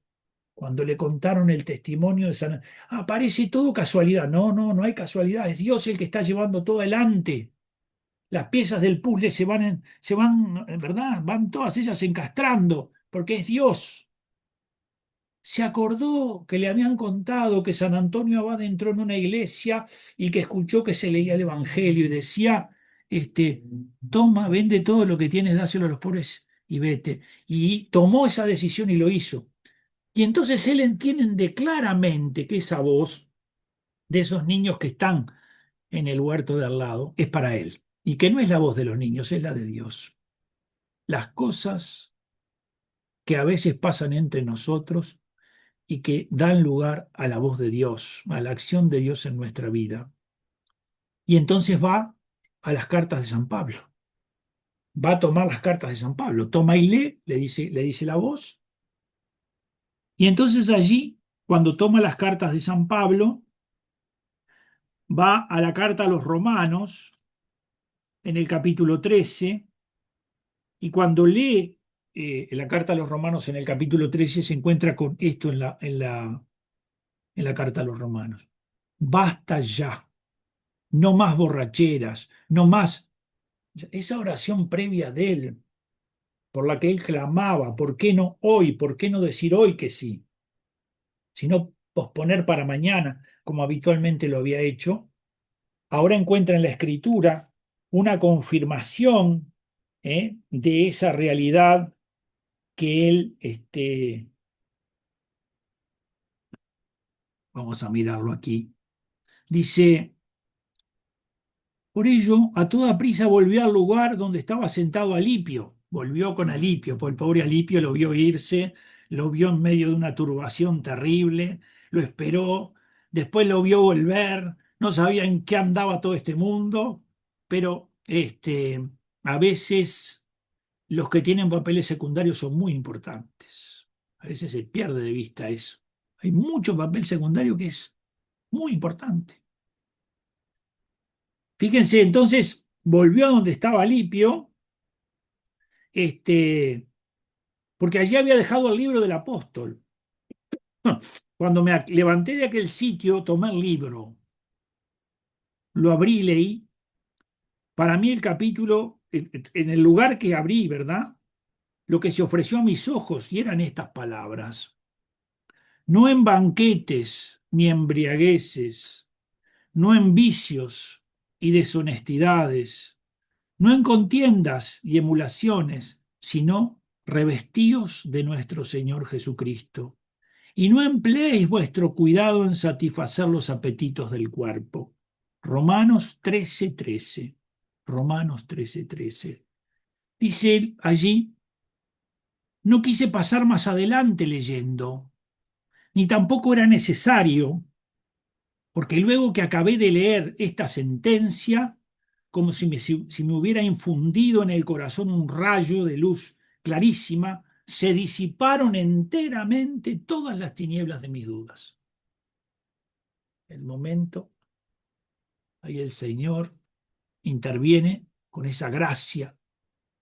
cuando le contaron el testimonio de San... parece todo casualidad. No, no, no hay casualidad. Es Dios el que está llevando todo adelante. Las piezas del puzzle ¿verdad? Van todas ellas encastrando, porque es Dios. Se acordó que le habían contado que San Antonio Abad entró en una iglesia y que escuchó que se leía el Evangelio y decía, toma, vende todo lo que tienes, dáselo a los pobres y vete. Y tomó esa decisión y lo hizo. Y entonces él entiende claramente que esa voz de esos niños que están en el huerto de al lado es para él. Y que no es la voz de los niños, es la de Dios. Las cosas que a veces pasan entre nosotros y que dan lugar a la voz de Dios, a la acción de Dios en nuestra vida. Y entonces va a las cartas de San Pablo. Va a tomar las cartas de San Pablo. Toma y lee, le dice la voz. Y entonces allí, cuando toma las cartas de San Pablo, va a la carta a los romanos, en el capítulo 13, y cuando lee la carta a los romanos en el capítulo 13, se encuentra con esto en la carta a los romanos. Basta ya, no más borracheras, no más. Esa oración previa de él, por la que él clamaba, ¿por qué no hoy? ¿Por qué no decir hoy que sí? Sino posponer para mañana, como habitualmente lo había hecho. Ahora encuentra en la Escritura una confirmación de esa realidad que él, vamos a mirarlo aquí, dice, por ello, a toda prisa volvió al lugar donde estaba sentado Alipio. Volvió con Alipio, porque el pobre Alipio lo vio irse, lo vio en medio de una turbación terrible, lo esperó, después lo vio volver, no sabía en qué andaba todo este mundo, pero a veces los que tienen papeles secundarios son muy importantes. A veces se pierde de vista eso. Hay mucho papel secundario que es muy importante. Fíjense, entonces volvió a donde estaba Lipio, porque allí había dejado el libro del apóstol. Cuando me levanté de aquel sitio, tomé el libro, lo abrí y leí. Para mí el capítulo, en el lugar que abrí, ¿verdad? Lo que se ofreció a mis ojos, y eran estas palabras. No en banquetes ni embriagueces, no en vicios y deshonestidades, no en contiendas y emulaciones, sino revestíos de nuestro Señor Jesucristo, y no empleéis vuestro cuidado en satisfacer los apetitos del cuerpo. Romanos 13:13. Romanos 13:13. Dice él allí, no quise pasar más adelante leyendo, ni tampoco era necesario, porque luego que acabé de leer esta sentencia, como si me hubiera infundido en el corazón un rayo de luz clarísima, se disiparon enteramente todas las tinieblas de mis dudas. El momento, ahí el Señor interviene con esa gracia.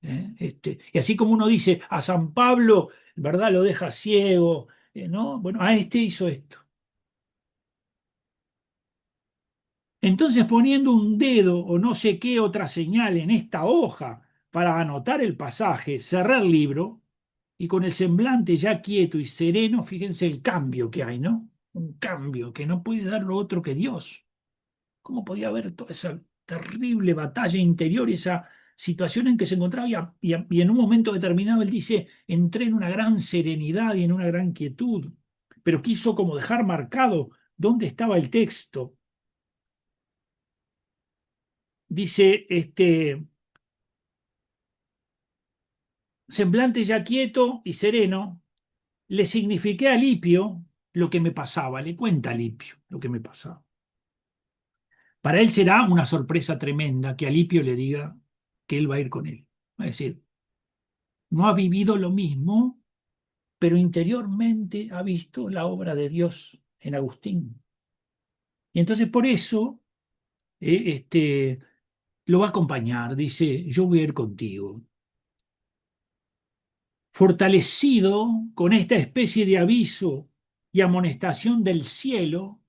Y así como uno dice, a San Pablo, ¿verdad? Lo deja ciego, ¿no? Bueno, a este hizo esto. Entonces, poniendo un dedo o no sé qué otra señal en esta hoja para anotar el pasaje, cerré el libro y con el semblante ya quieto y sereno, fíjense el cambio que hay, ¿no? Un cambio que no puede darlo otro que Dios. ¿Cómo podía haber toda esa terrible batalla interior, esa situación en que se encontraba y en un momento determinado él dice, entré en una gran serenidad y en una gran quietud, pero quiso como dejar marcado dónde estaba el texto. Dice, semblante ya quieto y sereno, le signifiqué a Lipio lo que me pasaba, le cuenta a Lipio lo que me pasaba. Para él será una sorpresa tremenda que Alipio le diga que él va a ir con él. Es decir, no ha vivido lo mismo, pero interiormente ha visto la obra de Dios en Agustín. Y entonces por eso lo va a acompañar, dice, yo voy a ir contigo. Fortalecido con esta especie de aviso y amonestación del cielo,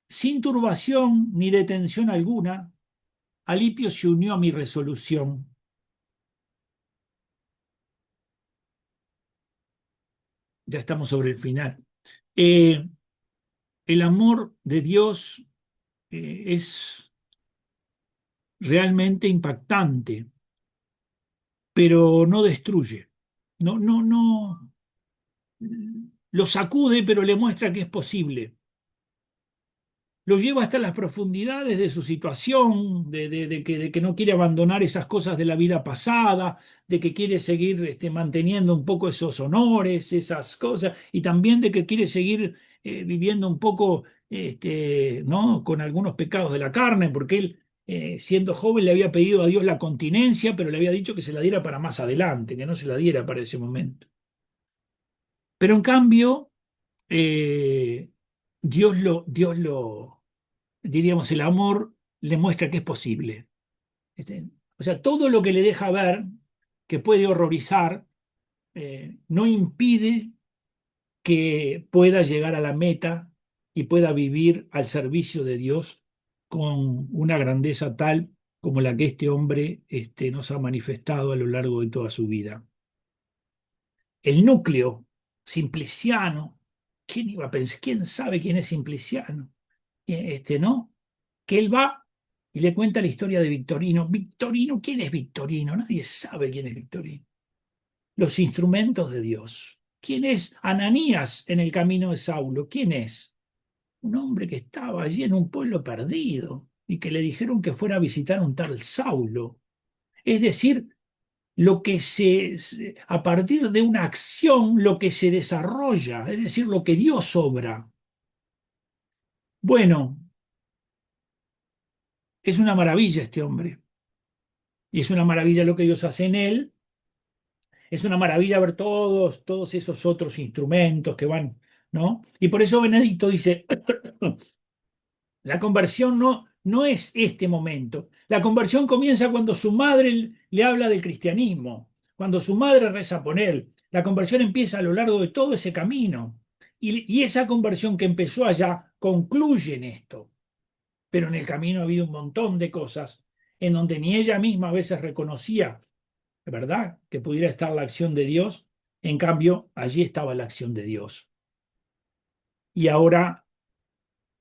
sin turbación ni detención alguna, Alipio se unió a mi resolución. Ya estamos sobre el final. Eh, el amor de Dios es realmente impactante, pero no destruye. No, no, no. Lo sacude, pero le muestra que es posible. Lo lleva hasta las profundidades de su situación, de que no quiere abandonar esas cosas de la vida pasada, de que quiere seguir manteniendo un poco esos honores, esas cosas, y también de que quiere seguir viviendo un poco ¿no? con algunos pecados de la carne, porque él, siendo joven, le había pedido a Dios la continencia, pero le había dicho que se la diera para más adelante, que no se la diera para ese momento. Pero en cambio, eh, Dios lo diríamos, el amor le muestra que es posible. O sea, todo lo que le deja ver, que puede horrorizar, no impide que pueda llegar a la meta y pueda vivir al servicio de Dios con una grandeza tal como la que este hombre nos ha manifestado a lo largo de toda su vida. El núcleo, Simpliciano, ¿quién iba a pensar? ¿Quién sabe quién es Simpliciano? ¿No? Que él va y le cuenta la historia de Victorino. Victorino, ¿quién es Victorino? Nadie sabe quién es Victorino. Los instrumentos de Dios. ¿Quién es Ananías en el camino de Saulo? ¿Quién es? Un hombre que estaba allí en un pueblo perdido y que le dijeron que fuera a visitar a un tal Saulo. Es decir, a partir de una acción, lo que se desarrolla, es decir, lo que Dios obra. Bueno, es una maravilla este hombre. Y es una maravilla lo que Dios hace en él. Es una maravilla ver todos esos otros instrumentos que van, ¿no? Y por eso Benedicto dice, la conversión no es este momento. La conversión comienza cuando su madre le habla del cristianismo, cuando su madre reza por él. La conversión empieza a lo largo de todo ese camino. Y esa conversión que empezó allá concluye en esto. Pero en el camino ha habido un montón de cosas en donde ni ella misma a veces reconocía, ¿verdad?, que pudiera estar la acción de Dios. En cambio, allí estaba la acción de Dios. Y ahora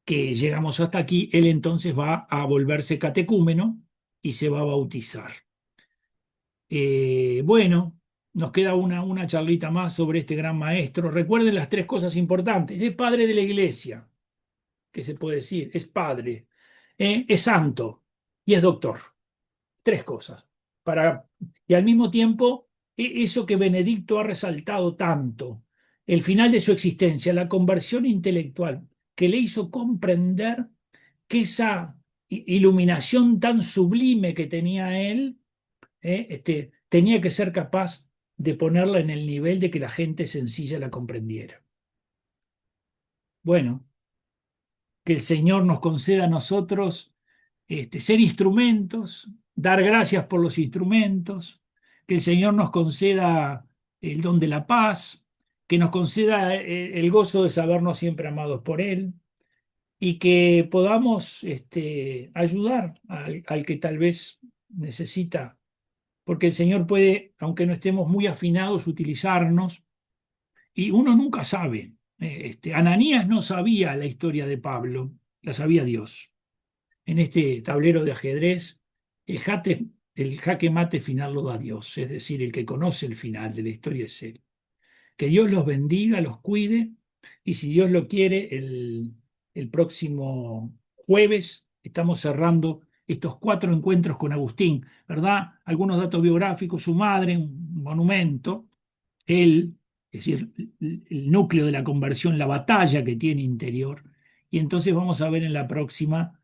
que llegamos hasta aquí, él entonces va a volverse catecúmeno y se va a bautizar. Bueno, nos queda una charlita más sobre este gran maestro. Recuerden las tres cosas importantes. Es padre de la iglesia, que se puede decir, es padre, es santo y es doctor. Tres cosas. Y al mismo tiempo, eso que Benedicto ha resaltado tanto, el final de su existencia, la conversión intelectual, que le hizo comprender que esa iluminación tan sublime que tenía él, tenía que ser capaz de ponerla en el nivel de que la gente sencilla la comprendiera. Bueno, que el Señor nos conceda a nosotros ser instrumentos, dar gracias por los instrumentos, que el Señor nos conceda el don de la paz, que nos conceda el gozo de sabernos siempre amados por Él y que podamos ayudar al que tal vez necesita, porque el Señor puede, aunque no estemos muy afinados, utilizarnos y uno nunca sabe. Ananías no sabía la historia de Pablo, la sabía Dios. En este tablero de ajedrez, el jaque el jaque mate final lo da Dios, es decir, el que conoce el final de la historia es Él. Que Dios los bendiga, los cuide, y si Dios lo quiere, el próximo jueves estamos cerrando estos 4 encuentros con Agustín, ¿verdad? Algunos datos biográficos, su madre, un monumento, él, es decir, el núcleo de la conversión, la batalla que tiene interior, y entonces vamos a ver en la próxima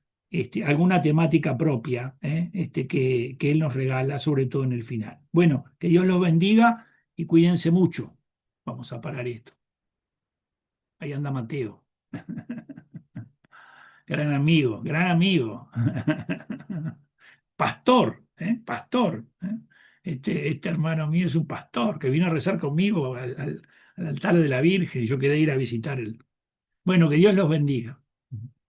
alguna temática propia, que él nos regala, sobre todo en el final. Bueno, que Dios los bendiga y cuídense mucho. Vamos a parar esto. Ahí anda Mateo. Gran amigo, gran amigo. Pastor, ¿eh? Pastor. ¿Eh? Este hermano mío es un pastor que vino a rezar conmigo al altar de la Virgen y yo quedé ir a visitar el. Bueno, que Dios los bendiga.